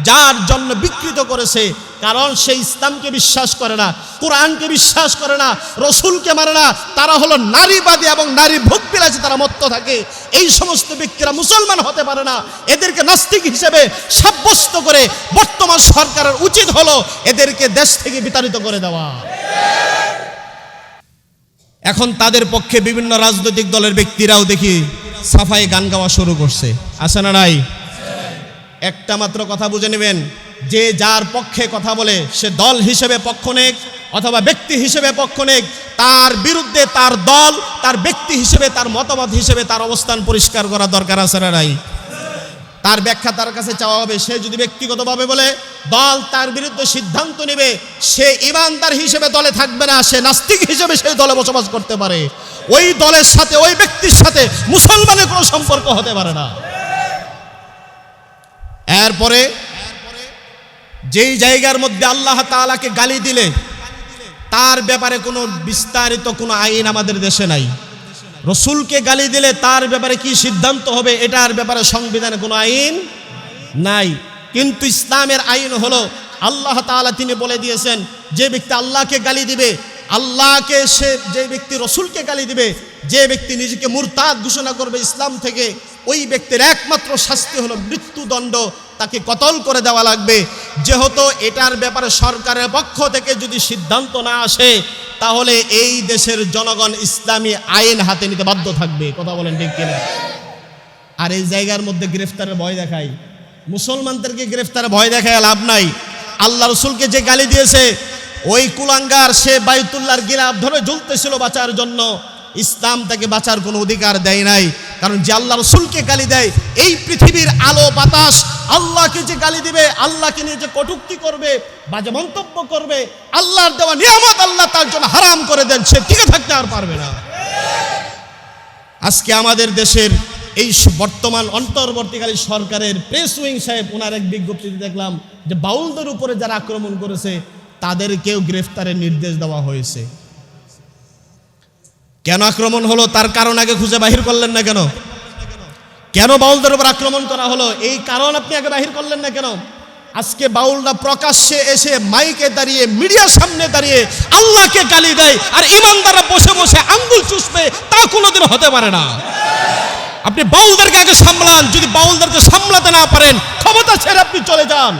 যার জন্য বিকৃত করেছে, কারণ সে ইসলামকে বিশ্বাস করে না, কোরআনকে বিশ্বাস করে না, রসুলকে মানে না। তারা হলো নারীবাদী এবং নারী ভোগবিলাসী, তারা মত্ত থাকে। এই সমস্ত ব্যক্তিরা মুসলমান হতে পারে না। এদেরকে নাস্তিক হিসেবে সাব্যস্ত করে বর্তমান সরকারের উচিত হলো এদেরকে দেশ থেকে বিতাড়িত করে দেওয়া। এখন তাদের পক্ষে বিভিন্ন রাজনৈতিক দলের ব্যক্তিরাও দেখি সাফাই গান গাওয়া শুরু করছে, আছে না নাই? একটা মাত্র কথা বুঝে নেবেন, যে যার পক্ষে কথা বলে সে দল হিসেবে পক্ষ নেক অথবা ব্যক্তি হিসেবে পক্ষ নেক, তার বিরুদ্ধে তার দল, তার ব্যক্তি হিসেবে, তার মতামত হিসেবে তার অবস্থান পরিষ্কার করা দরকার, আছে না নাই? তার ব্যাখ্যা তার কাছে চাওয়া হবে। সে যদি ব্যক্তিগতভাবে বলে, দল তার বিরুদ্ধে সিদ্ধান্ত নেবে, সে ইমানদার হিসেবে দলে থাকবে না, সে নাস্তিক হিসেবে সেই দলে বসবাস করতে পারে। ওই দলের সাথে, ওই ব্যক্তির সাথে মুসলমানের কোনো সম্পর্ক হতে পারে না। এরপরে যেই জায়গার মধ্যে আল্লাহ তাআলাকে গালি দিলে তার ব্যাপারে কোনো বিস্তারিত কোনো আইন আমাদের দেশে নাই। রসুলকে গালি দিলে তার ব্যাপারে কি সিদ্ধান্ত হবে, এটার ব্যাপারে সংবিধানে কোনো আইন নাই। কিন্তু ইসলামের আইন হলো, আল্লাহ তাআলা তিনি বলে দিয়েছেন, যে ব্যক্তি আল্লাহকে গালি দিবে, আল্লাহকে সে যে ব্যক্তি রসুলকে গালি দিবে, যে ব্যক্তি নিজেকে মুরতাদ ঘোষণা করবে ইসলাম থেকে, ওই ব্যক্তির একমাত্র শাস্তি হলো মৃত্যুদণ্ড, তাকে কতল করে দেওয়া লাগবে। যেহেতু এটার ব্যাপারে সরকারের পক্ষ থেকে যদি সিদ্ধান্ত না আসে, তাহলে এই দেশের জনগণ ইসলামী আইন হাতে নিতে বাধ্য থাকবে। কথা বলেন ঠিক কিনা? আর এই জায়গার মধ্যে গ্রেফতারের ভয় দেখায়, মুসলমানদেরকে গ্রেফতারের ভয় দেখায় লাভ নাই। আল্লাহ রসুলকে যে গালি দিয়েছে, ওই কুলাঙ্গার সে বাইতুল্লাহর গিলাফ ধরে ঝুলতেছিল বাঁচার জন্য। ইসলাম তাকে বাঁচার কোনো অধিকার দেয় নাই, কারণ যে আল্লাহ রসুলকে গালি দেয়, এই পৃথিবীর আলো বাতাস আল্লাহকে যে গালি দিবে, আল্লাহকে নিয়ে যে কটূক্তি করবে, বাজে মন্তব্য করবে, আল্লাহর দেওয়া নিয়ামত আল্লাহ তার জন্য হারাম করে দেন, সে টিকে থাকতে আর পারবে না। আজকে আমাদের দেশের এই বর্তমান অন্তর্বর্তীকালীন সরকারের প্রেস উইং সাহেব, ওনার এক বিজ্ঞপ্তিতে দেখলাম যে বাউলদের উপরে যারা আক্রমণ করেছে তাদেরকেও গ্রেফতারের নির্দেশ দেওয়া হয়েছে। কেন আক্রমণ হলো তার কারণ আগে খুঁজে বাহির করলেন না কেন? কেন বাউলদের উপর আক্রমণ করা হলো, এই কারণ আপনি আগে বাহির করলেন না কেন? আজকে বাউলরা প্রকাশ্যে এসে মাইকে দাঁড়িয়ে, মিডিয়ার সামনে দাঁড়িয়ে আল্লাহকে গালি দেয়, আর ইমানদাররা বসে বসে আঙ্গুল চুষবে, তা কোনোদিন হতে পারে না। আপনি বাউলদেরকে আগে সামলান। যদি বাউলদেরকে সামলাতে না পারেন, ক্ষমতা ছেড়ে আপনি চলে যান।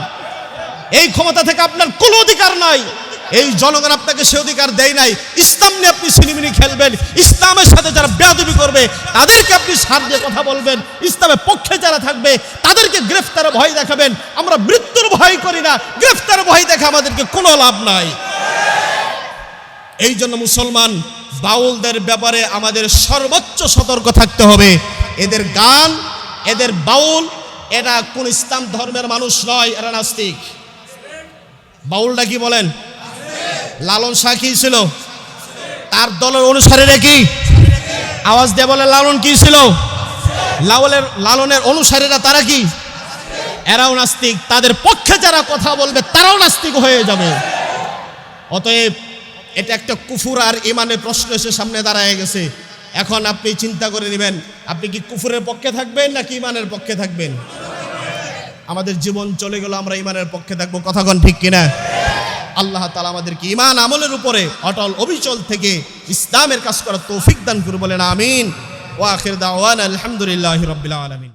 এই ক্ষমতা থেকে আপনার কোনো অধিকার নাই। এই জনগণ আপনাকে সে অধিকার দেয় নাই। ইসলাম নিয়ে আপনি সিনেমিনি খেলবেন, ইসলামের সাথে যারা বেয়াদবি করবে তাদেরকে আপনি সার দিয়ে কথা বলবেন, ইসলামের পক্ষে যারা থাকবে তাদেরকে গ্রেফতারের ভয় দেখাবেন। আমরা মৃত্যুর ভয় করি না, গ্রেফতারের ভয় দেখা আমাদেরকে কোনো লাভ নাই। এই জন্য মুসলমান বাউলদের ব্যাপারে আমাদের সর্বোচ্চ সতর্ক থাকতে হবে। এদের গান, এদের বাউল, এরা কোন ইসলাম ধর্মের মানুষ নয়, এরা নাস্তিক। বাউলটা কি বলেন? লালন শাহ কি ছিল? তার দলের অনুসারীরা কি? আওয়াজ দিয়ে বলে, লালন কি ছিল? লালনের অনুসারীরা তারা কি? এরাও নাস্তিক। তাদের পক্ষে যারা কথা বলবে তারাও নাস্তিক হয়ে যাবে। অতএব এটা একটা কুফর আর ইমানের প্রশ্ন এসে সামনে দাঁড়ায় গেছে। এখন আপনি চিন্তা করে নেবেন, আপনি কি কুফরের পক্ষে থাকবেন নাকি ইমানের পক্ষে থাকবেন? আমাদের জীবন চলে গেল, আমরা ইমানের পক্ষে থাকবো। কথা কোন ঠিক কিনা? আল্লাহ তাআলা আমাদেরকে ঈমান আমলের উপরে অটল অবিচল থেকে ইসলামের কাজ করার তৌফিক দান করুন, বলেন আমিন। ওয়া আখির দাওয়ানা আলহামদুলিল্লাহি রাব্বিল আলামিন।